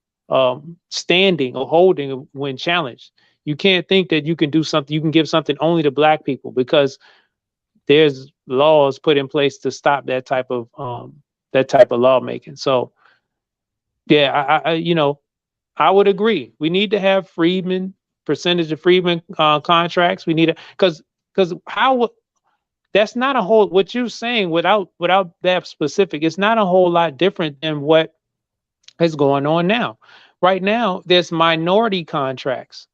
standing or holding when challenged. You can't think that you can do something, you can give something only to Black people, because there's laws put in place to stop that type of lawmaking. So yeah, I would agree. We need to have percentage of freedmen contracts. We need to, because that's not a whole, what you're saying without that specific, it's not a whole lot different than what is going on now. Right now, there's minority contracts.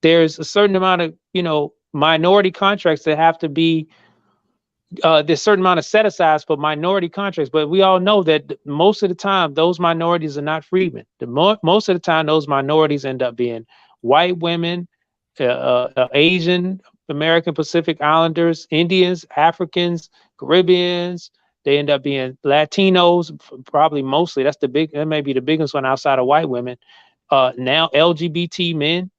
There's a certain amount of, minority contracts that have to be, there's a certain amount of set asides for minority contracts, but we all know that most of the time those minorities are not freedmen. Most of the time those minorities end up being white women, Asian American Pacific Islanders, Indians, Africans, Caribbeans. They end up being Latinos, probably mostly. That may be the biggest one outside of white women. Now LGBT men,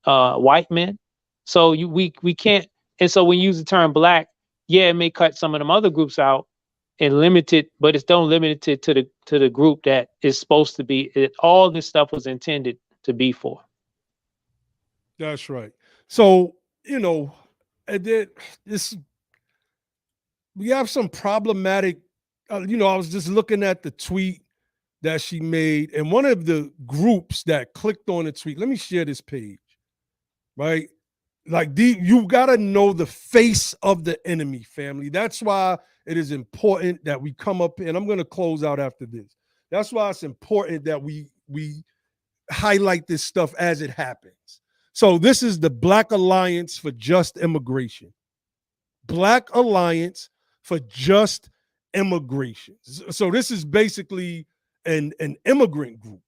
white men. So we can't. And so when you use the term black, yeah, it may cut some of them other groups out and limit it, but it's don't limit it to the group that is supposed to be. All this stuff was intended to be for. That's right. So, and then we have some problematic, I was just looking at the tweet that she made, and one of the groups that clicked on the tweet, let me share this page, right? Like you got to know the face of the enemy, family. That's why it is important that we come up, and I'm going to close out after this. That's why it's important that we highlight this stuff as it happens. So this is the Black Alliance for Just Immigration. Black Alliance for Just Immigration. So this is basically an immigrant group.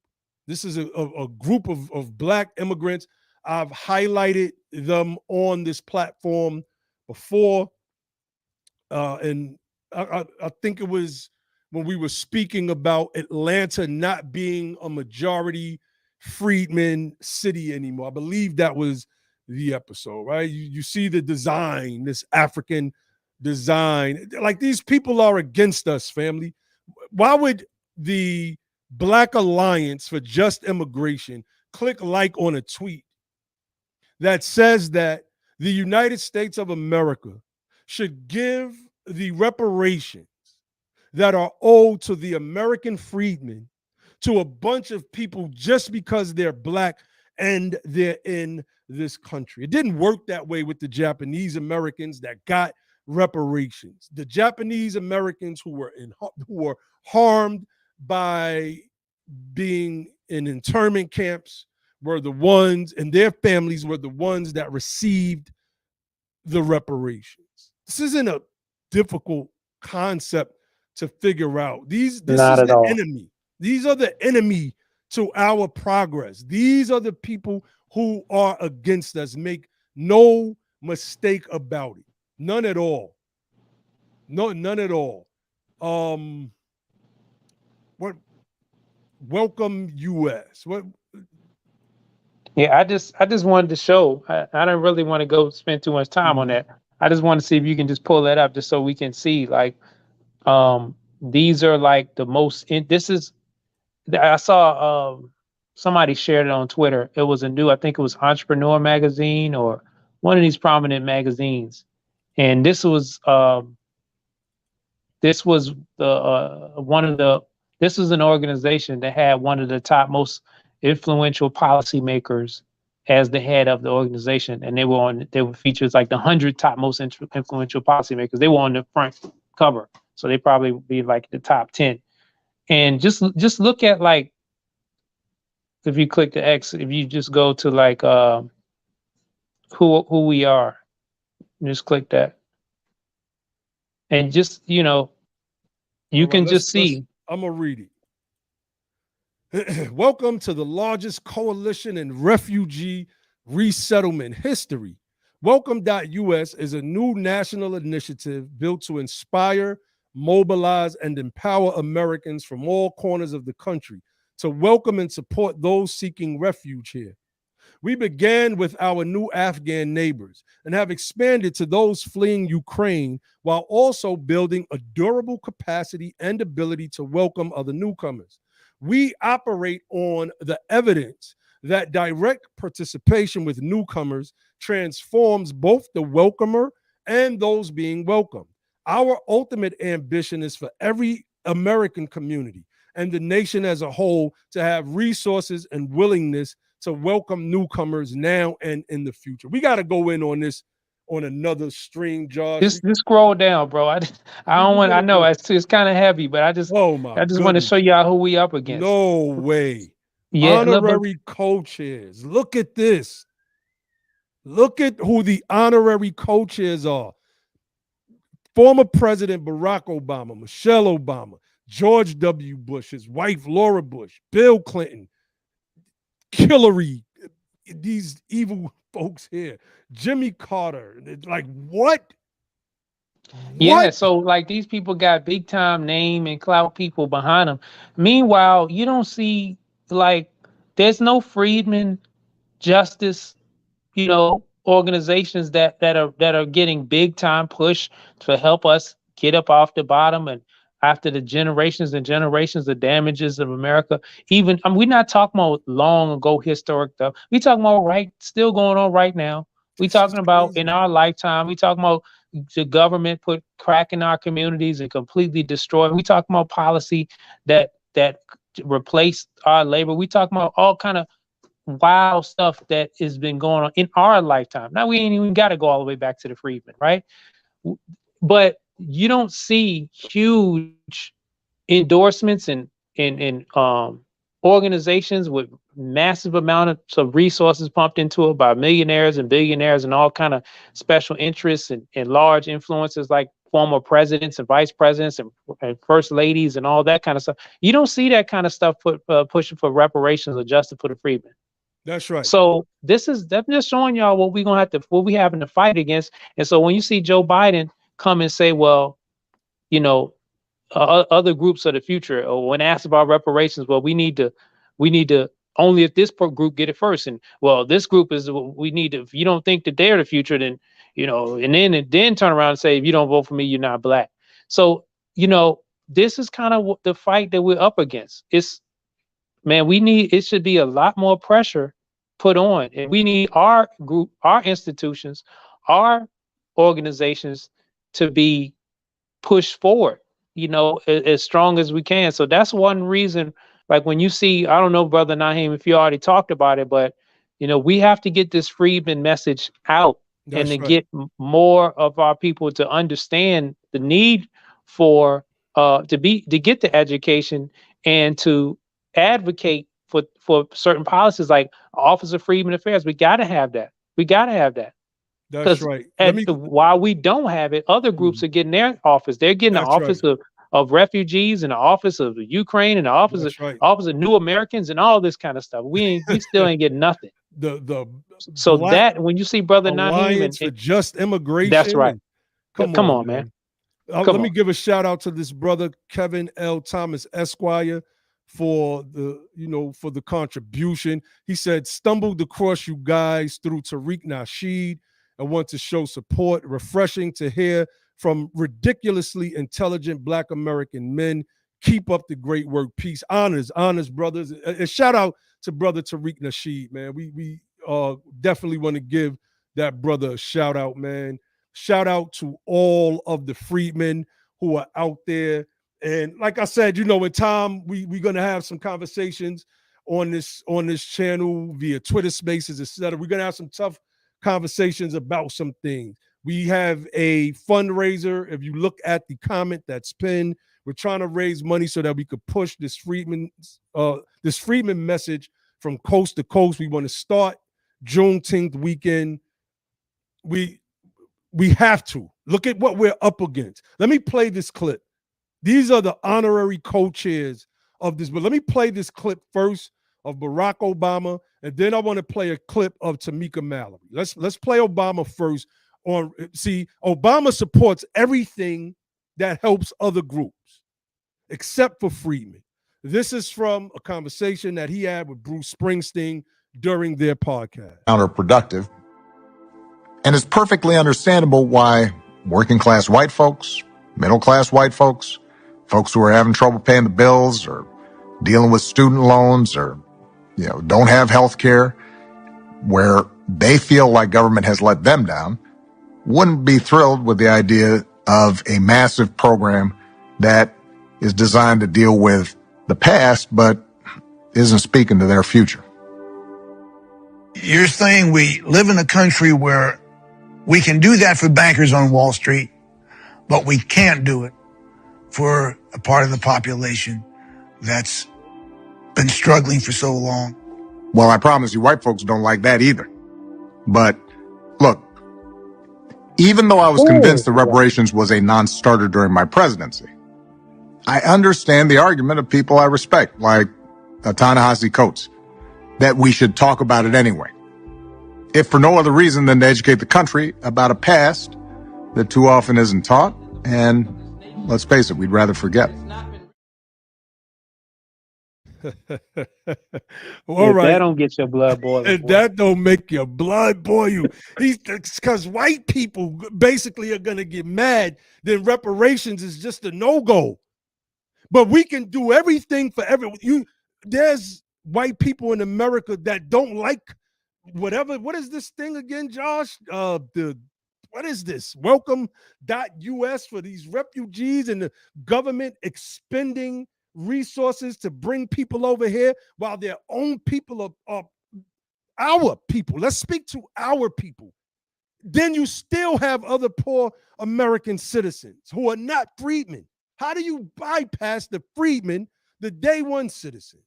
This is a group of Black immigrants. I've highlighted them on this platform before. And I think it was when we were speaking about Atlanta not being a majority Freedmen city anymore. I believe that was the episode, right? You see the design, this African design. Like, these people are against us, family. Why would the Black Alliance for Just Immigration click like on a tweet that says that the United States of America should give the reparations that are owed to the American freedmen to a bunch of people just because they're Black and they're in this country? It didn't work that way with the Japanese Americans that got reparations. The Japanese Americans who were harmed by being in internment camps were the ones, and their families were the ones that received the reparations. This isn't a difficult concept to figure out. This is the enemy. These are the enemy to our progress. These are the people who are against us. Make no mistake about it. None at all. No, none at all. What? Welcome, U.S. What? Yeah, I just wanted to show. I don't really want to go spend too much time on that. I just want to see if you can just pull that up just so we can see, like, these are like the most. This is. I saw somebody shared it on Twitter. It was I think it was Entrepreneur magazine or one of these prominent magazines, and this was this was an organization that had one of the top most influential policymakers as the head of the organization, and they were featured as like the 100 top most influential policymakers. They were on the front cover, so they probably would be like the top 10. And just look at, like, if you click the X, if you just go to like who we are, just click that, and just you can just see. I'm gonna read it. Welcome to the largest coalition in refugee resettlement history. Welcome.us is a new national initiative built to inspire, mobilize, and empower Americans from all corners of the country to welcome and support those seeking refuge here. We began with our new Afghan neighbors and have expanded to those fleeing Ukraine, while also building a durable capacity and ability to welcome other newcomers. We operate on the evidence that direct participation with newcomers transforms both the welcomer and those being welcomed. Our ultimate ambition is for every American community and the nation as a whole to have resources and willingness to welcome newcomers now and in the future. We got to go in on on another stream, Josh. Just scroll down, bro. I don't want. I know it's kind of heavy, but I just want to show y'all who we up against. No way. Yeah, honorary co-chairs. Look at this. Look at who the honorary co-chairs are. Former President Barack Obama, Michelle Obama, George W. Bush, his wife Laura Bush, Bill Clinton, Hillary, these evil folks here, Jimmy Carter. Like, what? Yeah, so like these people got big time name and clout people behind them. Meanwhile, you don't see like there's no Freedmen justice, organizations that are getting big time push to help us get up off the bottom and after the generations and generations of damages of America. Even we're not talking about long ago historic stuff. We talking about still going on right now. We talking about in our lifetime. We talking about the government put crack in our communities and completely destroy. We talking about policy that replaced our labor. We talking about all kind of wild stuff that has been going on in our lifetime. Now we ain't even got to go all the way back to the Freedmen, right? But you don't see huge endorsements and organizations with massive amount of resources pumped into it by millionaires and billionaires and all kind of special interests and large influences like former presidents and vice presidents and first ladies and all that kind of stuff. You don't see that kind of stuff pushing for reparations or justice for the Freedmen. That's right. So that's just showing y'all what we having to fight against. And so when you see Joe Biden come and say, well, other groups of the future, or when asked about reparations, well, we need to only if this group get it first, and well, this group is we need to. If you don't think that they're the future, then and then turn around and say, if you don't vote for me, you're not black. So this is kind of the fight that we're up against. It should be a lot more pressure put on, and we need our group, our institutions, our organizations to be pushed forward, as strong as we can. So that's one reason, like when you see, I don't know, Brother Nyhiem, if you already talked about it, but, we have to get this Freedmen message out get more of our people to understand the need for, to get the education and to advocate for certain policies like Office of Freedmen Affairs. We got to have that. That's right. While we don't have it, other groups are getting their office. They're getting the office of refugees and the office of Ukraine and the office of New Americans and all this kind of stuff. We still ain't getting nothing. When you see Brother Nyhiem for Just Immigration, that's right. Come on, man. Let me give a shout out to this brother Kevin L. Thomas Esquire for the contribution. He said, stumbled across you guys through Tariq Nasheed. I want to show support. Refreshing to hear from ridiculously intelligent Black American men. Keep up the great work. Peace. Honors, brothers. A shout out to brother Tariq Nasheed, man. We definitely want to give that brother a shout out, man. Shout out to all of the freedmen who are out there. And like I said, in time, we're going to have some conversations on this channel via Twitter Spaces, etc. We're going to have some tough conversations about some things. We have a fundraiser. If you look at the comment that's pinned, we're trying to raise money so that we could push this Freedmen message from coast to coast. We want to start Juneteenth weekend. We have to look at what we're up against. Let me play this clip. These are the honorary co-chairs of this, but let me play this clip first of Barack Obama, and then I want to play a clip of Tamika Mallory. Let's play Obama first. Obama supports everything that helps other groups, except for Freedmen. This is from a conversation that he had with Bruce Springsteen during their podcast. Counterproductive. And it's perfectly understandable why working class white folks, middle class white folks who are having trouble paying the bills or dealing with student loans or, don't have health care, where they feel like government has let them down, wouldn't be thrilled with the idea of a massive program that is designed to deal with the past, but isn't speaking to their future. You're saying we live in a country where We can do that for bankers on Wall Street, but we can't do it for a part of the population that's been struggling for so long. Well, I promise you, white folks don't like that either. But look, even though I was convinced that reparations was a non-starter during my presidency, I understand the argument of people I respect, like Ta-Nehisi Coates, that we should talk about it anyway. If for no other reason than to educate the country about a past that too often isn't taught, and let's face it, we'd rather forget. All right. That don't get your blood boiling. And that don't make your blood boil. Because white people basically are going to get mad. Then reparations is just a no-go. But we can do everything for everyone. There's white people in America that don't like whatever. What is this thing again, Josh? What is this? Welcome.us for these refugees and the government expending resources to bring people over here while their own people are our people. Let's speak to our people. Then you still have other poor American citizens who are not freedmen. How do you bypass the freedmen, the day one citizens,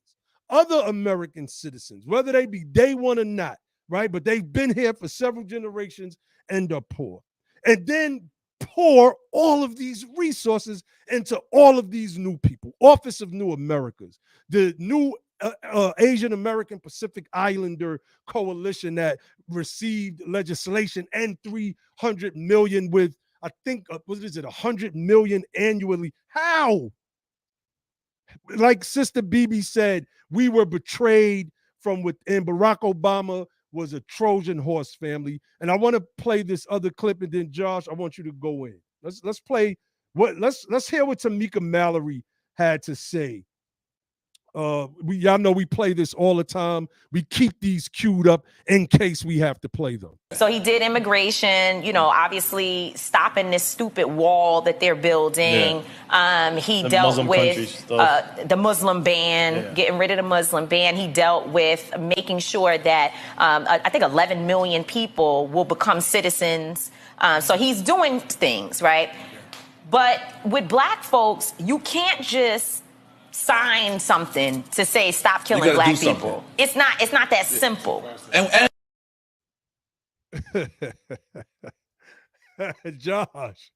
other American citizens, whether they be day one or not, right? But they've been here for several generations and are poor. And then pour all of these resources into all of these new people. Office of New Americas, the new Asian American Pacific Islander coalition that received legislation and 300 million with, I think, what is it, 100 million annually. How? Like Sister Bibi said, we were betrayed from within. Barack Obama was a Trojan horse, family. And I want to play this other clip, and then Josh, I want you to go in. Let's play let's hear what Tamika Mallory had to say. Y'all know we play this all the time. We keep these queued up in case we have to play them. So he did immigration, obviously stopping this stupid wall that they're building. Yeah. He dealt with the Muslim ban, getting rid of the Muslim ban. He dealt with making sure that I think 11 million people will become citizens. So he's doing things, right? But with black folks, you can't just sign something to say stop killing black people. It's not that simple. Josh,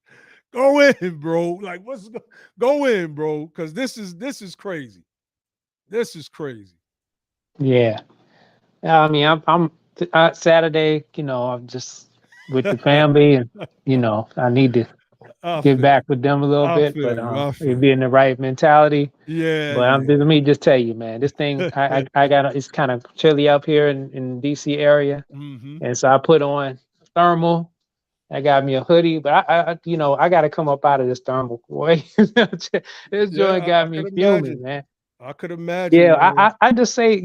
go in, bro. Like, go in, bro? Because this is crazy. This is crazy. Yeah, I mean, I'm Saturday. I'm just with the family, and I need to get back with them a little bit, but it'd be in the right mentality. Yeah. But let me just tell you, man, this thing I got it's kind of chilly up here in DC area, and so I put on thermal. I got me a hoodie, but I got to come up out of this thermal, boy. This joint got me fuming, man. I could imagine. Yeah, I just say,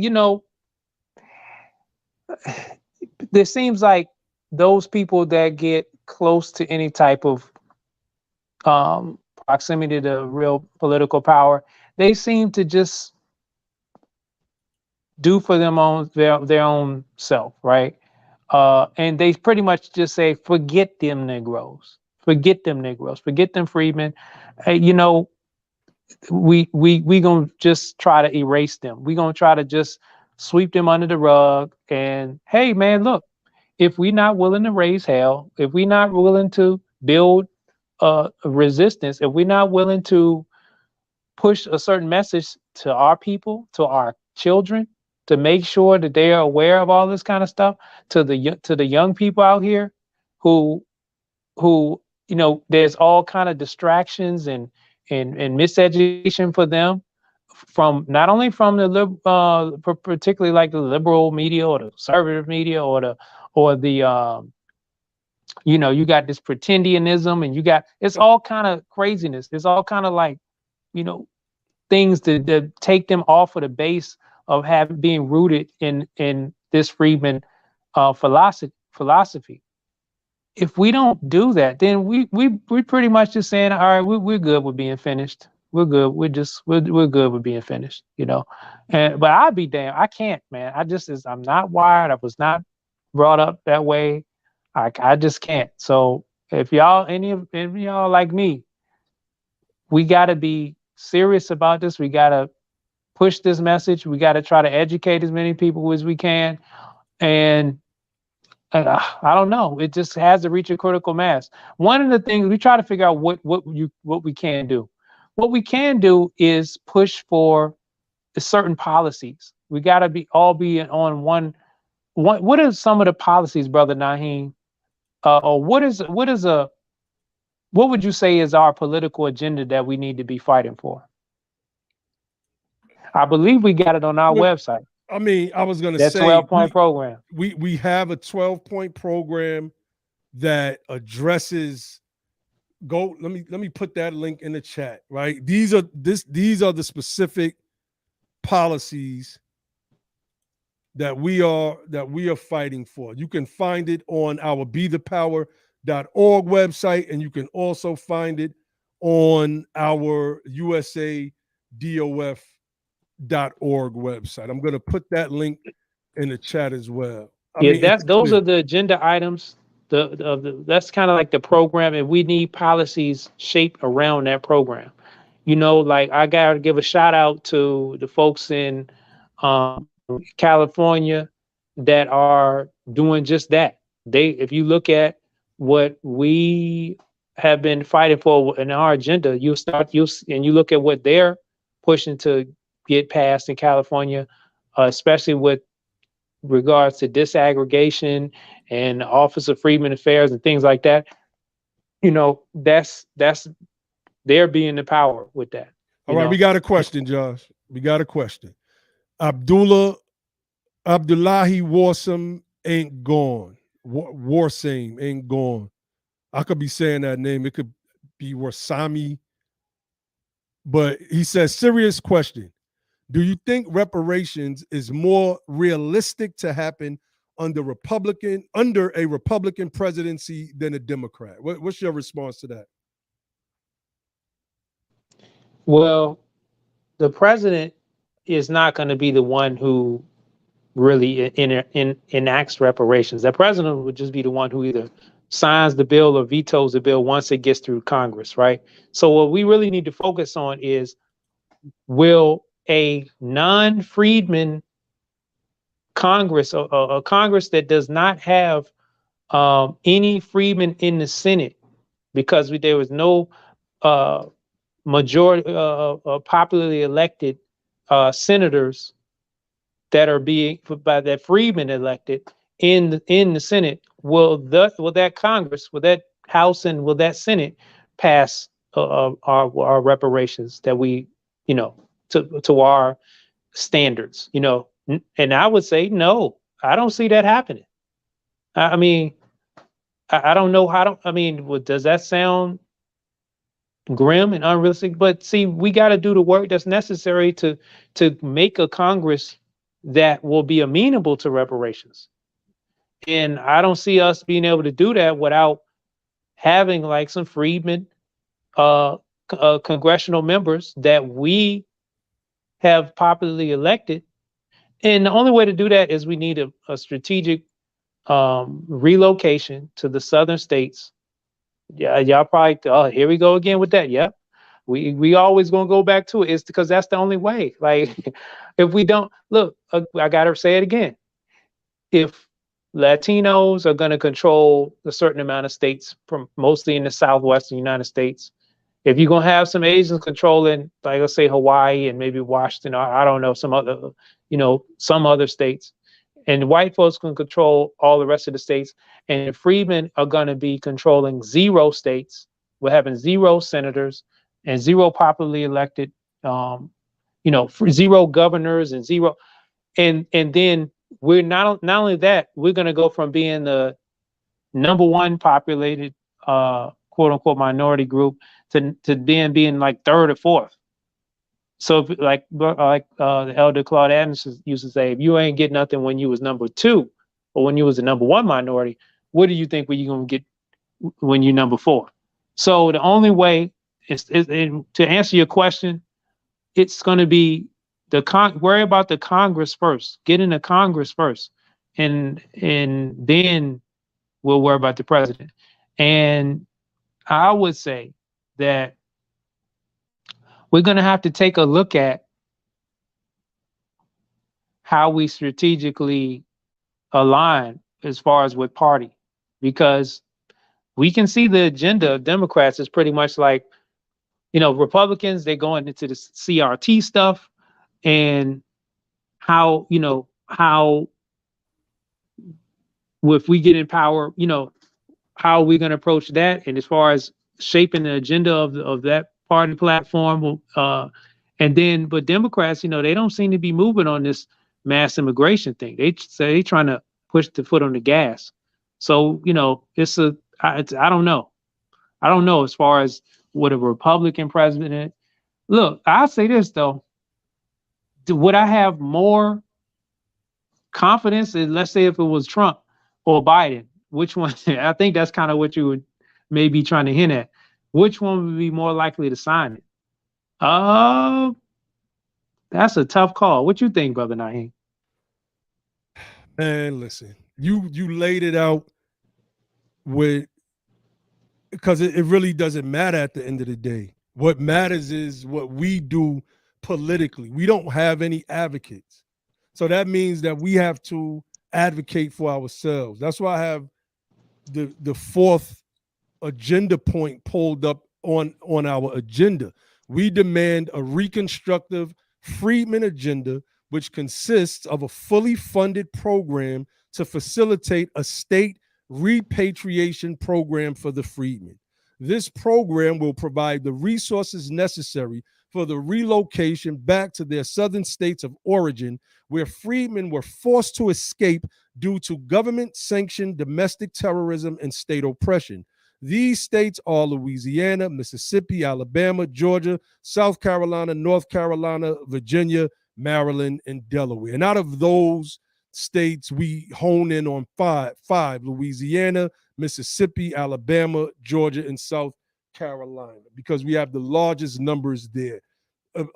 there seems like those people that get close to any type of proximity to real political power, they seem to just do for them on their own self, right? And they pretty much just say, forget them Negroes, forget them freedmen. We gonna just try to erase them. We gonna try to just sweep them under the rug. And hey, man, look, if we're not willing to raise hell, if we're not willing to build resistance, if we're not willing to push a certain message to our people, to our children, to make sure that they are aware of all this kind of stuff, to the young people out here who there's all kind of distractions and miseducation for them, from not only from the particularly like the liberal media or the conservative media or the you got this pretendianism, and it's all kind of craziness. It's all kind of like, things that take them off of the base of being rooted in this Freedmen philosophy. If we don't do that, then we pretty much just saying, all right, we're good with being finished. We're good. We're good with being finished, but I'd be damned. I can't, man. I'm not wired. I was not brought up that way. I just can't. So if y'all, any of y'all like me, we got to be serious about this. We got to push this message. We got to try to educate as many people as we can. And I don't know. It just has to reach a critical mass. One of the things we try to figure out what we can do. What we can do is push for certain policies. We got to be on one. What are some of the policies, Brother Nyhiem? Or what would you say is our political agenda that we need to be fighting for? I believe we got it on our website. I mean, I was going to that say 12-point program. We have a 12-point program that addresses. Let me put that link in the chat. Right, these are the specific policies that we are fighting for. You can find it on our BeThePower.org website, and you can also find it on our USADOF.org website. I'm going to put that link in the chat as well. Those are the agenda items. That's kind of like the program, and we need policies shaped around that program. You know, like I got to give a shout out to the folks in California that are doing just that. If you look at what we have been fighting for in our agenda, you look at what they're pushing to get passed in California, especially with regards to disaggregation and Office of Freedmen Affairs and things like that. You know, that's they're being the power with that. All right, we got a question, Josh. We got a question. Abdullahi Warsam ain't gone. Warsame ain't gone. I could be saying that name. It could be Warsami. But he says, serious question. Do you think reparations is more realistic to happen under a Republican presidency than a Democrat? What's your response to that? Well, the president is not going to be the one who really enacts reparations. The president would just be the one who either signs the bill or vetoes the bill once it gets through Congress, right? So what we really need to focus on is, will a non-freedman Congress, a Congress that does not have any freedmen in the Senate, because there was no majority popularly elected senators that are being by that freedmen elected in the Senate, will that Congress, will that House, and will that Senate pass our reparations that we, to our standards, and I would say no. I don't see that happening. I mean, I don't know how to. I mean, does that sound grim and unrealistic? But see, we got to do the work that's necessary to make a Congress that will be amenable to reparations. And I don't see us being able to do that without having like some freedmen, congressional members that we have popularly elected. And the only way to do that is we need a strategic relocation to the southern states. Yeah, y'all probably, here we go again with that. Yep. We always gonna go back to it. It's because that's the only way. Like, if we don't look, I gotta say it again. If Latinos are gonna control a certain amount of states, from mostly in the southwestern United States, if you're gonna have some Asians controlling, like let's say Hawaii and maybe Washington, or I don't know, some other states, and white folks can control all the rest of the states, and the freedmen are gonna be controlling 0 states. We're having 0 senators and 0 popularly elected, 0 governors and 0, and then we're not only that, we're going to go from being the #1 populated quote unquote minority group to then being like 3rd or 4th. So like the elder Claude Adams used to say, if you ain't get nothing when you was #2 or when you was the #1 minority, what do you think you going to get when you're #4? So the only way is to answer your question, it's going to be worry about the Congress first, get in the Congress first, and then we'll worry about the president. And I would say that we're going to have to take a look at how we strategically align as far as with party, because we can see the agenda of Democrats is pretty much like, Republicans, they're going into the CRT stuff, and how if we get in power, how are we going to approach that? And as far as shaping the agenda of that party platform, but Democrats, they don't seem to be moving on this mass immigration thing. They say they're trying to push the foot on the gas. So, I don't know. I don't know as far as with a Republican president. Look, I'll say this though. Would I have more confidence in, let's say, if it was Trump or Biden? Which one? I think that's kind of what you would maybe trying to hint at. Which one would be more likely to sign it? That's a tough call. What you think, Brother Nyhiem? Man, listen, you laid it out because it really doesn't matter at the end of the day. What matters is what we do politically. We don't have any advocates. So that means that we have to advocate for ourselves. That's why I have the fourth agenda point pulled up on our agenda. We demand a reconstructive Freedmen agenda, which consists of a fully funded program to facilitate a state repatriation program for the freedmen. This program will provide the resources necessary for the relocation back to their southern states of origin, where freedmen were forced to escape due to government-sanctioned domestic terrorism and state oppression. These states are Louisiana, Mississippi, Alabama, Georgia, South Carolina, North Carolina, Virginia, Maryland, and Delaware. And out of those states, we hone in on five: Louisiana, Mississippi, Alabama, Georgia, and South Carolina, because we have the largest numbers there.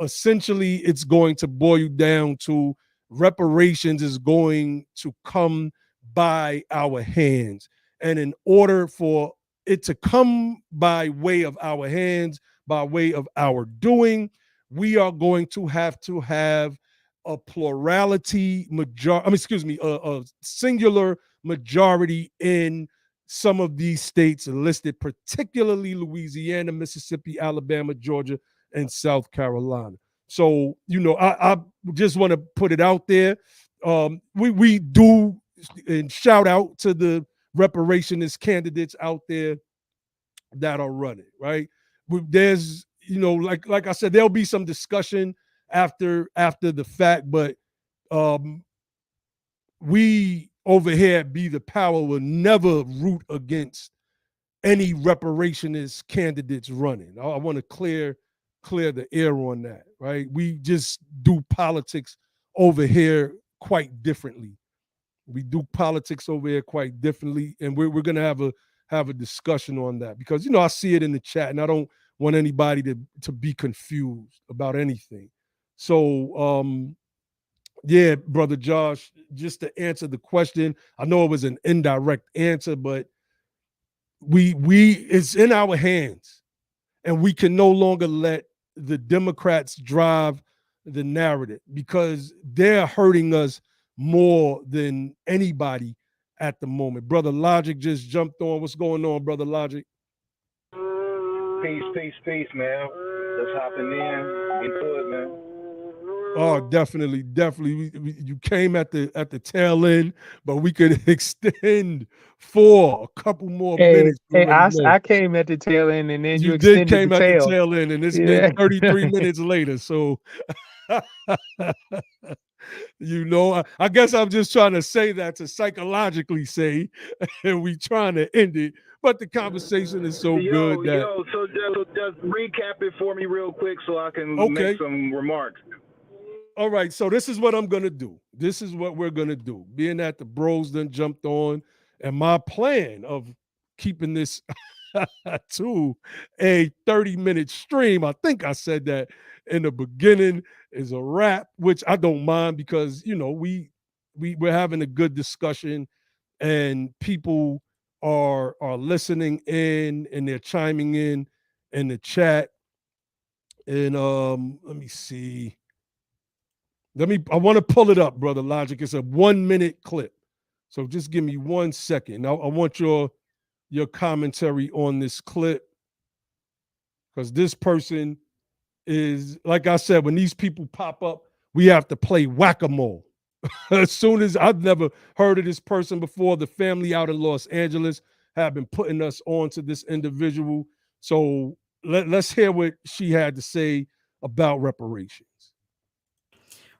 Essentially, it's going to boil down to reparations is going to come by our hands. And in order for it to come by way of our hands, by way of our doing, we are going to have a plurality a singular majority in some of these states listed, particularly Louisiana, Mississippi, Alabama, Georgia, and South Carolina. So, I just want to put it out there. We do, and shout out to the reparationist candidates out there that are running, right? There's, like I said, there'll be some discussion after the fact, but we over here at Be the Power will never root against any reparationist candidates running. I want to clear the air on that, right? We just do politics over here quite differently. We do politics over here quite differently, and we're going to have a discussion on that, because I see it in the chat, and I don't want anybody to be confused about anything. So yeah, Brother Josh, just to answer the question, I know it was an indirect answer, but it's in our hands, and we can no longer let the Democrats drive the narrative, because they're hurting us more than anybody at the moment. Brother Logic just jumped on. What's going on, Brother Logic? Peace, man. Just hopping in. Into it, man. Oh, definitely. You came at the tail end, but we could extend for a couple more minutes. I came at the tail end, and then you extended came the at the tail end, and it's been 33 minutes later. So, I guess I'm just trying to say that to psychologically say, and we trying to end it. But the conversation is so good that. So just recap it for me real quick so I can make some remarks. All right, so this is what I'm going to do. This is what we're going to do. Being that the bros done jumped on, and my plan of keeping this to a 30-minute stream, I think I said that in the beginning, is a wrap, which I don't mind, because, we're having a good discussion, and people are listening in and they're chiming in the chat. And let me see. I want to pull it up, Brother Logic. It's a 1-minute clip. So just give me 1 second. I want your commentary on this clip, because this person is, like I said, when these people pop up, we have to play whack-a-mole. As soon as, I've never heard of this person before. The family out in Los Angeles have been putting us on to this individual. So let's hear what she had to say about reparations.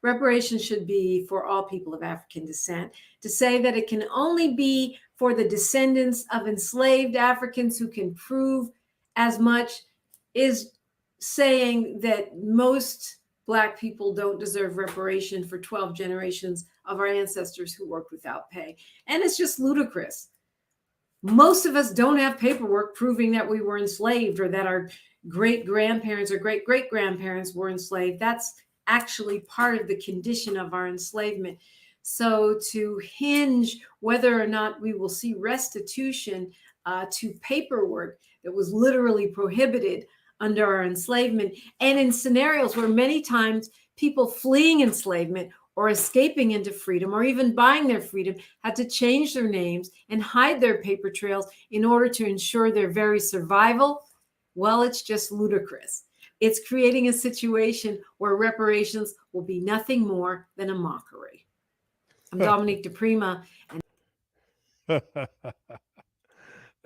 Reparations should be for all people of African descent. To say that it can only be for the descendants of enslaved Africans who can prove as much is saying that most Black people don't deserve reparation for 12 generations of our ancestors who worked without pay. And it's just ludicrous. Most of us don't have paperwork proving that we were enslaved or that our great-grandparents or great-great-grandparents were enslaved. That's actually part of the condition of our enslavement. So to hinge whether or not we will see restitution to paperwork that was literally prohibited under our enslavement, and in scenarios where many times people fleeing enslavement or escaping into freedom or even buying their freedom had to change their names and hide their paper trails in order to ensure their very survival, well, it's just ludicrous. It's creating a situation where reparations will be nothing more than a mockery. I'm Dominique DePrima.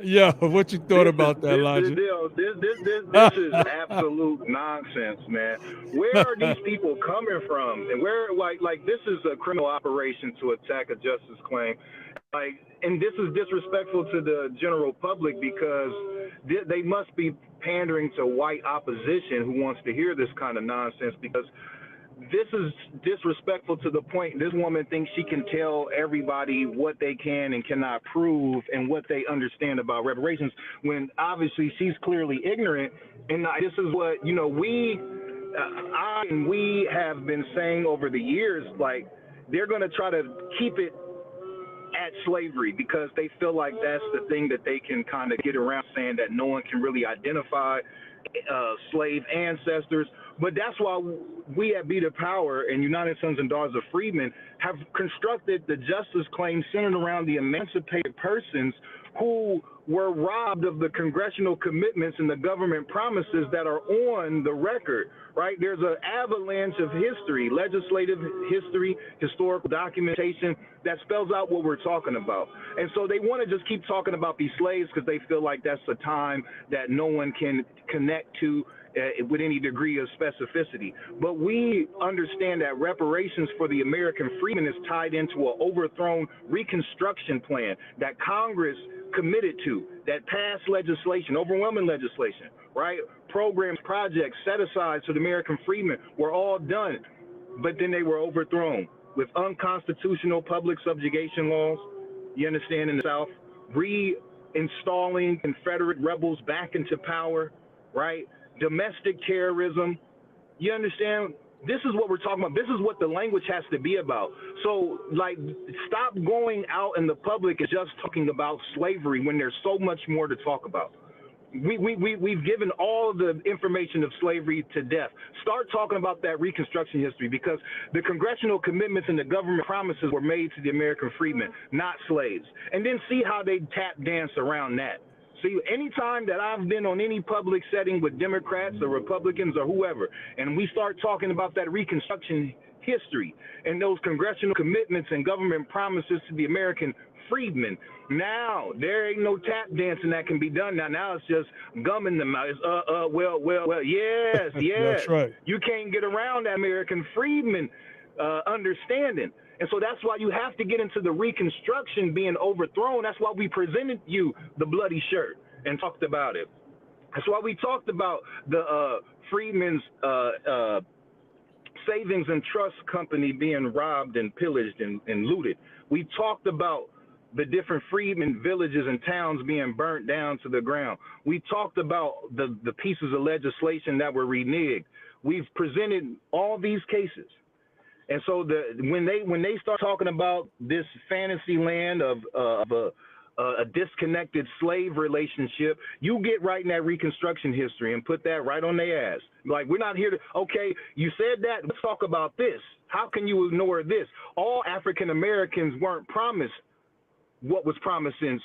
Yeah, what you thought about that, Elijah? This is absolute nonsense, man. Where are these people coming from? And where, like this is a criminal operation to attack a justice claim. And this is disrespectful to the general public, because they must be pandering to white opposition who wants to hear this kind of nonsense, because this is disrespectful to the point this woman thinks she can tell everybody what they can and cannot prove and what they understand about reparations, when obviously she's clearly ignorant. And this is what, we have been saying over the years, like, they're going to try to keep it at slavery because they feel like that's the thing that they can kind of get around, saying that no one can really identify slave ancestors. But that's why we at BETHEPOWER and United Sons and Daughters of Freedmen have constructed the justice claim centered around the emancipated persons who were robbed of the congressional commitments and the government promises that are on the record, right? There's an avalanche of history, legislative history, historical documentation that spells out what we're talking about. And so they want to just keep talking about these slaves because they feel like that's a time that no one can connect to with any degree of specificity. But we understand that reparations for the American freedmen is tied into an overthrown Reconstruction plan that Congress committed to, that passed legislation, overwhelming legislation, right? Programs, projects set aside so the American freedmen were all done, but then they were overthrown with unconstitutional public subjugation laws, you understand, in the South, reinstalling Confederate rebels back into power, right? Domestic terrorism, you understand? This is what we're talking about. This is what the language has to be about. So, like, stop going out in the public and just talking about slavery when there's so much more to talk about. We've given all of the information of slavery to death. Start talking about that Reconstruction history, because the congressional commitments and the government promises were made to the American freedmen, not slaves. And then see how they tap dance around that. See, anytime that I've been on any public setting with Democrats or Republicans or whoever, and we start talking about that Reconstruction history and those congressional commitments and government promises to the American freedmen, now there ain't no tap dancing that can be done. Now it's just gumming them out. It's, well, yes. That's right. You can't get around that American freedmen understanding. And so that's why you have to get into the Reconstruction being overthrown. That's why we presented you the bloody shirt and talked about it. That's why we talked about the Freedmen's Savings and Trust Company being robbed and pillaged and looted. We talked about the different freedmen villages and towns being burnt down to the ground. We talked about the pieces of legislation that were reneged. We've presented all these cases. And so when they start talking about this fantasy land of a disconnected slave relationship, you get right in that Reconstruction history and put that right on their ass. Like, we're not here to, okay, you said that, let's talk about this. How can you ignore this? All African Americans weren't promised what was promised in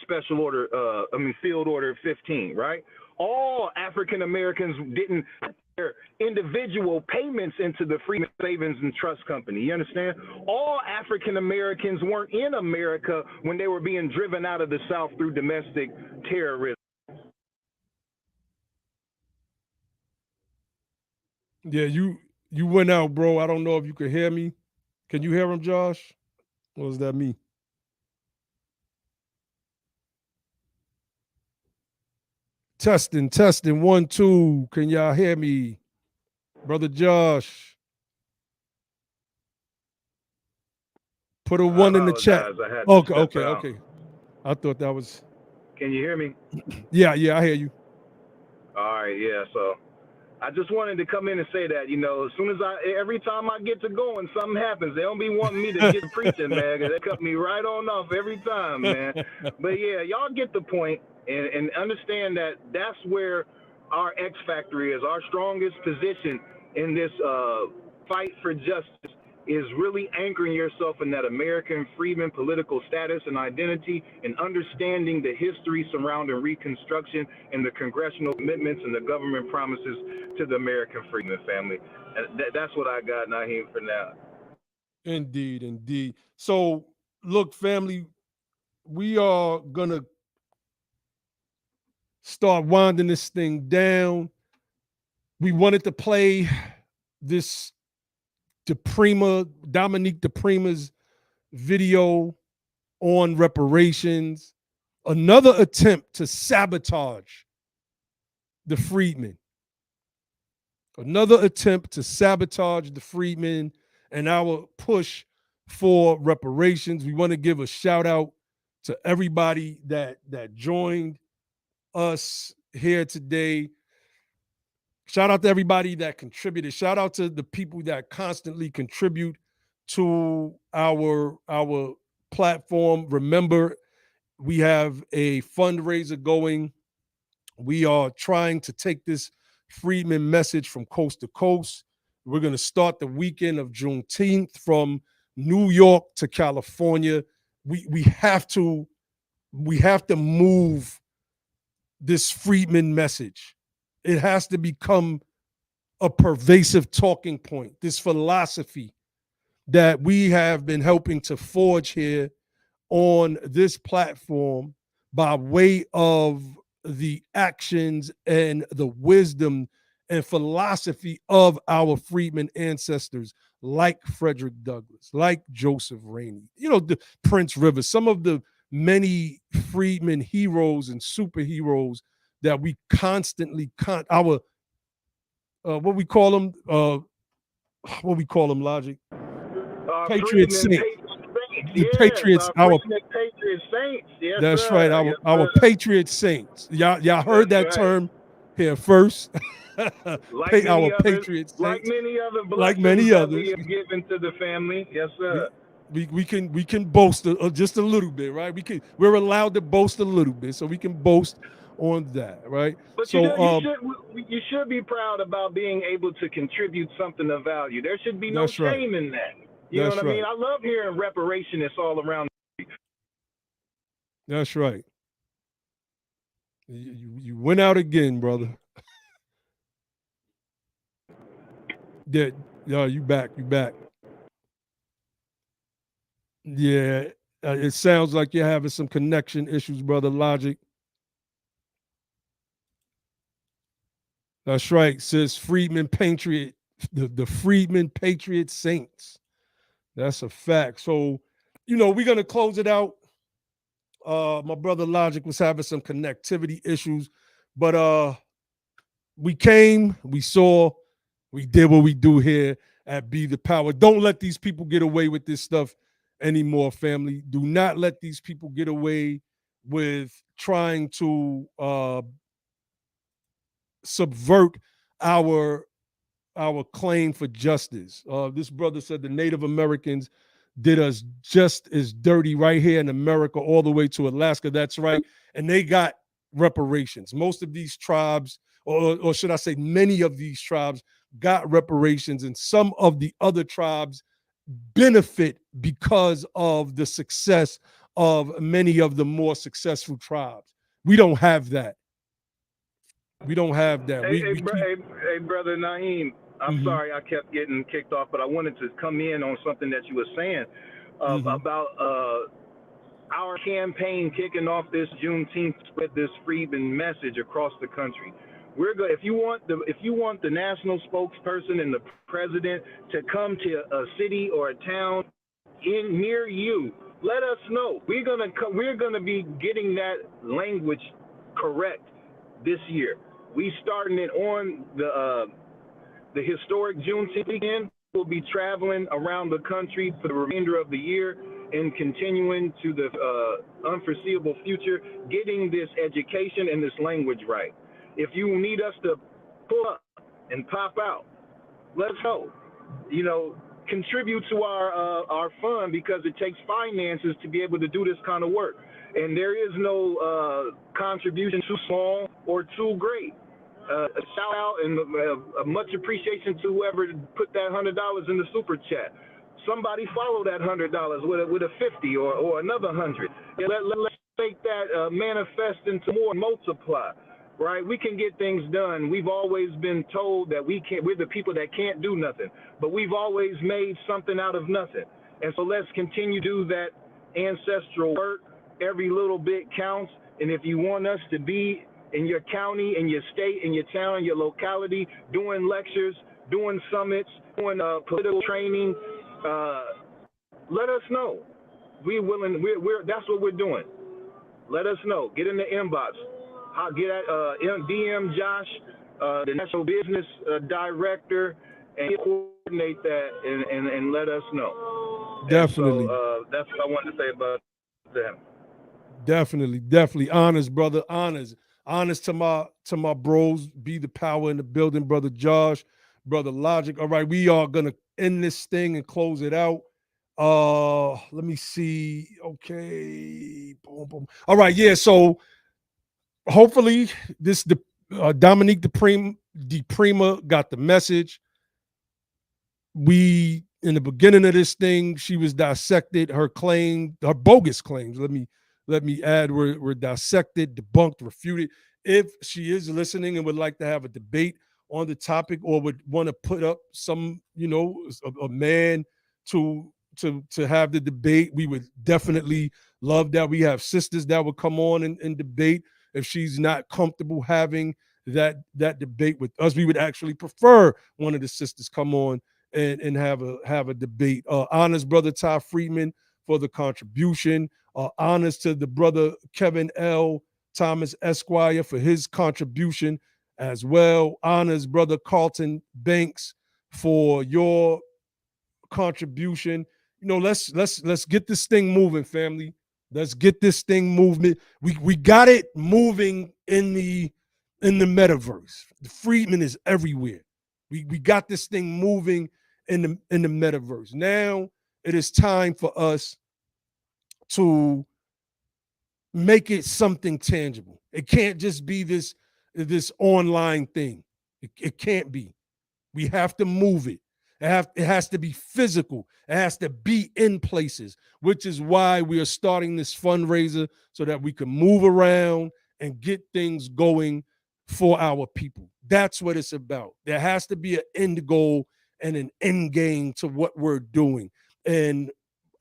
Field Order 15, right? All African Americans didn't put their individual payments into the Freedmen Savings and Trust Company. You understand? All African Americans weren't in America when they were being driven out of the South through domestic terrorism. Yeah, you went out, bro. I don't know if you could hear me. Can you hear him, Josh? Or is that me? Testing, 1, 2. Can y'all hear me? Brother Josh. Put a 1 in the chat. Okay. I thought that was. Can you hear me? Yeah, I hear you. All right, yeah. So I just wanted to come in and say that, every time I get to going, something happens. They don't be wanting me to get preaching, man. They cut me right on off every time, man. But yeah, y'all get the point and understand that that's where our X factor is. Our strongest position in this fight for justice is really anchoring yourself in that American freedman political status and identity, and understanding the history surrounding Reconstruction and the congressional commitments and the government promises to the American freedman family. And that's what I got, Nyhiem, for now. Indeed. So, look, family, we are going to start winding this thing down. We wanted to play this Dominique DiPrima's video on reparations, another attempt to sabotage the Freedmen. Another attempt to sabotage the Freedmen and our push for reparations. We want to give a shout out to everybody that joined us here today. Shout out to everybody that contributed. Shout out to the people that constantly contribute to our platform. Remember, we have a fundraiser going. We are trying to take this Freedmen message from coast to coast. We're going to start the weekend of Juneteenth from New York to California. We have to move this Freedmen message. It has to become a pervasive talking point, this philosophy that we have been helping to forge here on this platform by way of the actions and the wisdom and philosophy of our freedmen ancestors, like Frederick Douglass, like Joseph Rainey, the Prince Rivers, some of the many freedmen heroes and superheroes that we constantly what we call them Logic, Patriot Saints. The Patriots, our Patriot Saints. Yes, that's sir. right, our Patriot Saints. Y'all heard that term here first. Our Patriot Saints, like many other like many others, we have given to the family. Yes, sir. We can boast just a little bit, right? We're allowed to boast a little bit, so we can boast on that, right? But so you should be proud about being able to contribute something of value. There should be no shame in that. You know what I mean? I love hearing reparationists all around. That's right. You went out again, brother. Yeah, you back. Yeah, it sounds like you're having some connection issues, brother Logic. That's right, sis. Freedmen Patriot, the Freedmen Patriot Saints. That's a fact. So, we're gonna close it out. My brother Logic was having some connectivity issues, but we came, we saw, we did what we do here at Be the Power. Don't let these people get away with this stuff anymore, family. Do not let these people get away with trying to subvert our claim for justice. This brother said the Native Americans did us just as dirty right here in America all the way to Alaska. That's right. And they got reparations. Most of these tribes, or should I say many of these tribes, got reparations, and some of the other tribes benefit because of the success of many of the more successful tribes. We don't have that. We don't have that. Hey, brother Nyhiem, I'm sorry I kept getting kicked off, but I wanted to come in on something that you were saying about our campaign kicking off this Juneteenth, spread this Freedmen message across the country. We're good. If you want the national spokesperson and the president to come to a city or a town near you, let us know. We're gonna be getting that language correct this year. We starting it on the historic Juneteenth weekend. We'll be traveling around the country for the remainder of the year and continuing to the unforeseeable future, getting this education and this language right. If you need us to pull up and pop out, let us know. Contribute to our fund, because it takes finances to be able to do this kind of work. And there is no contribution too small or too great. A shout out and a much appreciation to whoever put that $100 in the super chat. Somebody follow that $100 with a 50 or another 100. Let's make that manifest into more, multiply. Right, we can get things done. We've always been told that we're the people that can't do nothing, but we've always made something out of nothing. And so let's continue to do that ancestral work. Every little bit counts. And if you want us to be in your county, in your state, in your town, in your locality, doing lectures, doing summits, doing political training, let us know. We're willing. That's what we're doing. Let us know. Get in the inbox. I'll get at DM Josh, the National Business Director, and coordinate that and let us know. Definitely. So, that's what I wanted to say about them. Definitely. Honors, brother. Honors to my bros. Be the power in the building, brother Josh, brother Logic. All right, we are gonna end this thing and close it out. Let me see. Okay. Boom. All right, yeah. So hopefully this Dominique DiPrima got the message. We, in the beginning of this thing, she was dissected. Her bogus claims, let me add, were dissected, debunked, refuted. If she is listening and would like to have a debate on the topic, or would want to put up some, a man to have the debate, we would definitely love that. We have sisters that would come on and debate. If she's not comfortable having that debate with us, we would actually prefer one of the sisters come on and have a debate. Honors, brother Ty Freedman, for the contribution. Honors to the brother Kevin L. Thomas Esquire for his contribution as well. Honors, brother Carlton Banks, for your contribution. Let's get this thing moving, family. Let's get this thing moving. We got it moving in the metaverse. The Freedmen is everywhere. We got this thing moving in the metaverse. Now it is time for us to make it something tangible. It can't just be this online thing. It can't be. We have to move it. It has to be physical. It has to be in places, which is why we are starting this fundraiser, so that we can move around and get things going for our people. That's what it's about. There has to be an end goal and an end game to what we're doing. And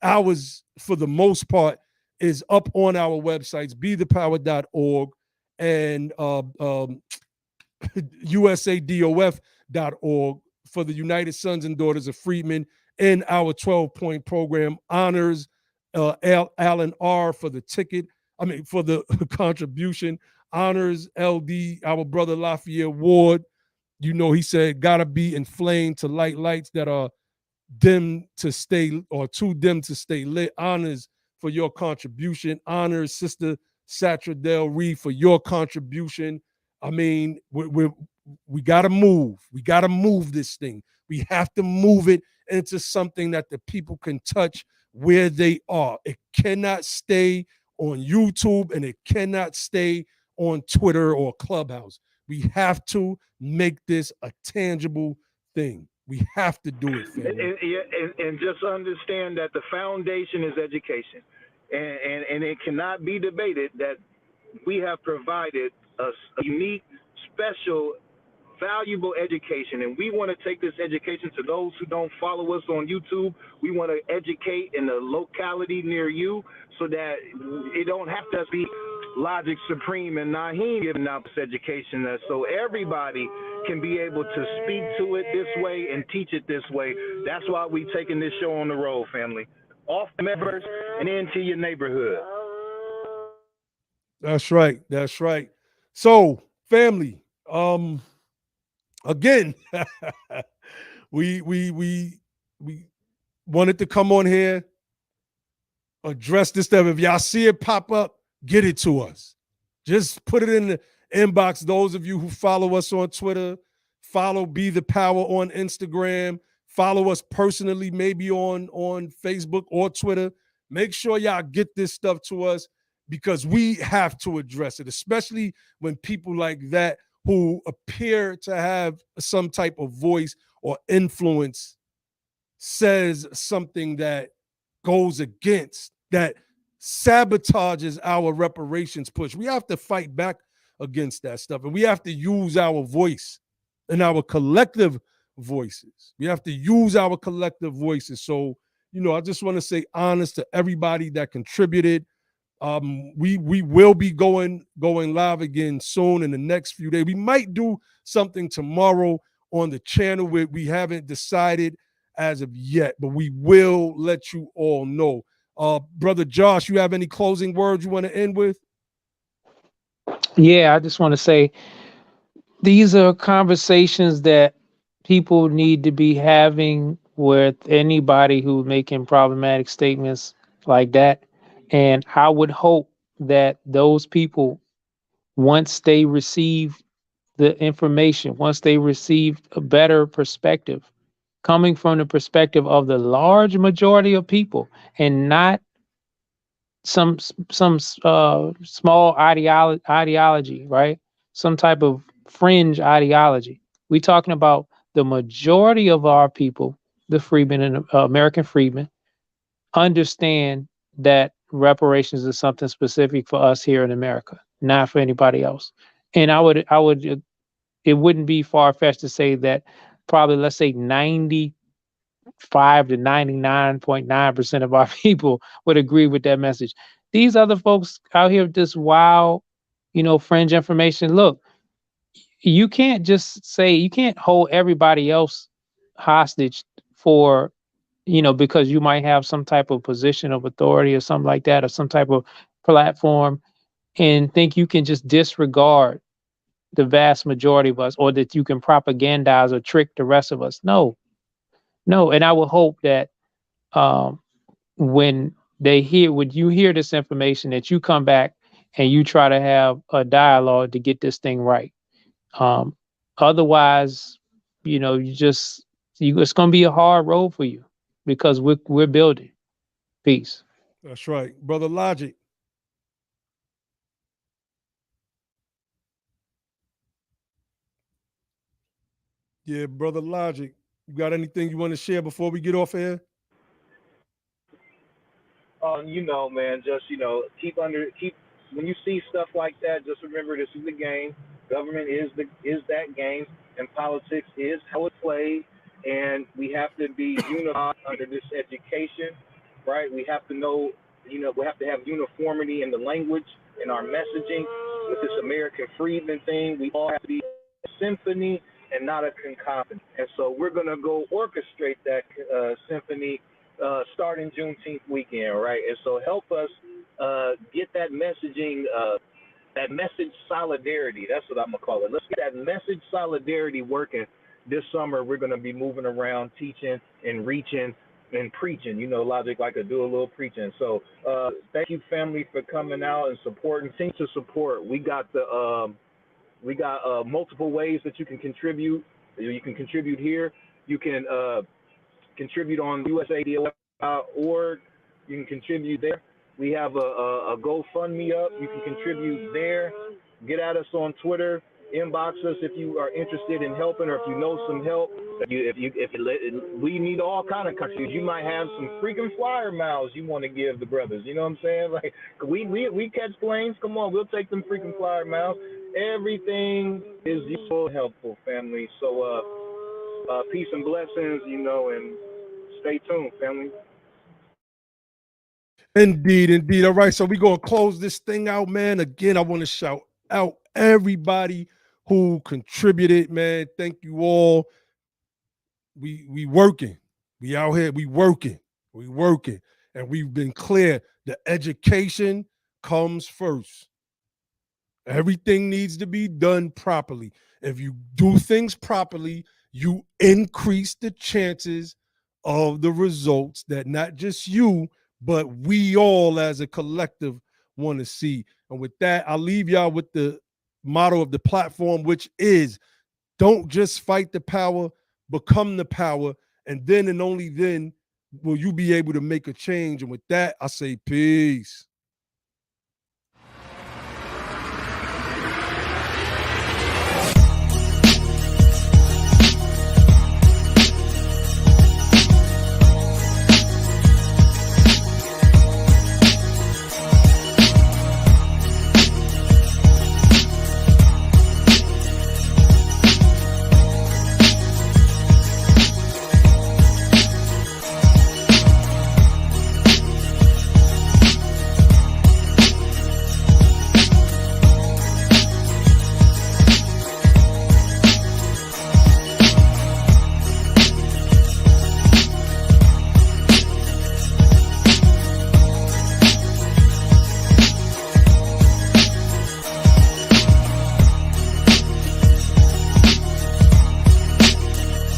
ours, for the most part, is up on our websites, BeThePower.org and USADOF.org, for the United Sons and Daughters of Freedmen, in our 12-point program. Honors Alan R. for the for the contribution. Honors LD, our brother Lafayette Ward. He said, gotta be inflamed to light lights that are dim to stay, or too dim to stay lit. Honors for your contribution. Honors Sister Satra Del Reed for your contribution. I mean, we got to move. We got to move this thing. We have to move it into something that the people can touch where they are. It cannot stay on YouTube and it cannot stay on Twitter or Clubhouse. We have to make this a tangible thing. We have to do it, family. And just understand that the foundation is education. And it cannot be debated that we have provided a unique, special, valuable education, and we want to take this education to those who don't follow us on YouTube. We want to educate in the locality near you so that it don't have to be Logic Supreme and Nyhiem giving out this education, so everybody can be able to speak to it this way and teach it this way. That's why we taking this show on the road, family. Off the members and into your neighborhood. That's right. That's right. So, family, again, we wanted to come on here, address this stuff. If y'all see it pop up, get it to us. Just put it in the inbox. Those of you who follow us on Twitter, follow Be the Power on Instagram, follow us personally, maybe on Facebook or Twitter. Make sure y'all get this stuff to us because we have to address it, especially when people like that who appear to have some type of voice or influence says something that goes against, that sabotages our reparations push. We have to fight back against that stuff, and we have to use our voice and our collective voices. We have to use our collective voices. So, I just want to say honest to everybody that contributed. We will be going live again soon in the next few days. We might do something tomorrow on the channel. We haven't decided as of yet, but we will let you all know. Brother Josh, you have any closing words you want to end with? Yeah, I just want to say these are conversations that people need to be having with anybody who's making problematic statements like that. And I would hope that those people, once they receive the information, once they receive a better perspective, coming from the perspective of the large majority of people and not some small ideology, right? Some type of fringe ideology. We're talking about the majority of our people, the freedmen and American freedmen, understand that reparations is something specific for us here in America, not for anybody else. And it wouldn't be far-fetched to say that probably, let's say 95 to 99.9% of our people would agree with that message. These other folks out here with this wild, fringe information. Look, you can't hold everybody else hostage for, because you might have some type of position of authority or something like that, or some type of platform, and think you can just disregard the vast majority of us, or that you can propagandize or trick the rest of us. No. And I would hope that when you hear this information, that you come back and you try to have a dialogue to get this thing right. Otherwise, it's going to be a hard road for you, because we're building. Peace. That's right. Brother Logic. Yeah, Brother Logic. You got anything you want to share before we get off here? Man, just, keep when you see stuff like that, just remember this is the game. Government is that game, and politics is how it's played, and we have to be unified under this education, right? We have to know, we have to have uniformity in the language, in our messaging. With this American Freedmen thing, we all have to be a symphony and not a cacophony. And so we're going to go orchestrate that symphony starting Juneteenth weekend, right? And so help us get that messaging, that message solidarity. That's what I'm going to call it. Let's get that message solidarity working this summer. We're going to be moving around, teaching and reaching and preaching. Logic like to do a little preaching. So thank you, family, for coming out and supporting. Continue to support. We got multiple ways that you can contribute. You can contribute here. You can contribute on usaid.org. You can contribute there. We have a GoFundMe up. You can contribute there. Get at us on Twitter. Inbox us if you are interested in helping, or if you know some help. We need all kind of countries. You might have some freaking flyer miles you want to give the brothers. You know what I'm saying? Like we catch planes. Come on, we'll take them freaking flyer miles. Everything is useful and helpful, family. So peace and blessings, and stay tuned, family. Indeed. All right, so we're going to close this thing out, man. Again, I want to shout out everybody who contributed, man. Thank you all. We working. We out here. We working. And we've been clear. The education comes first. Everything needs to be done properly. If you do things properly, you increase the chances of the results that not just you, but we all as a collective want to see. And with that, I'll leave y'all with the motto of the platform, which is don't just fight the power, become the power. And then and only then will you be able to make a change. And with that, I say peace.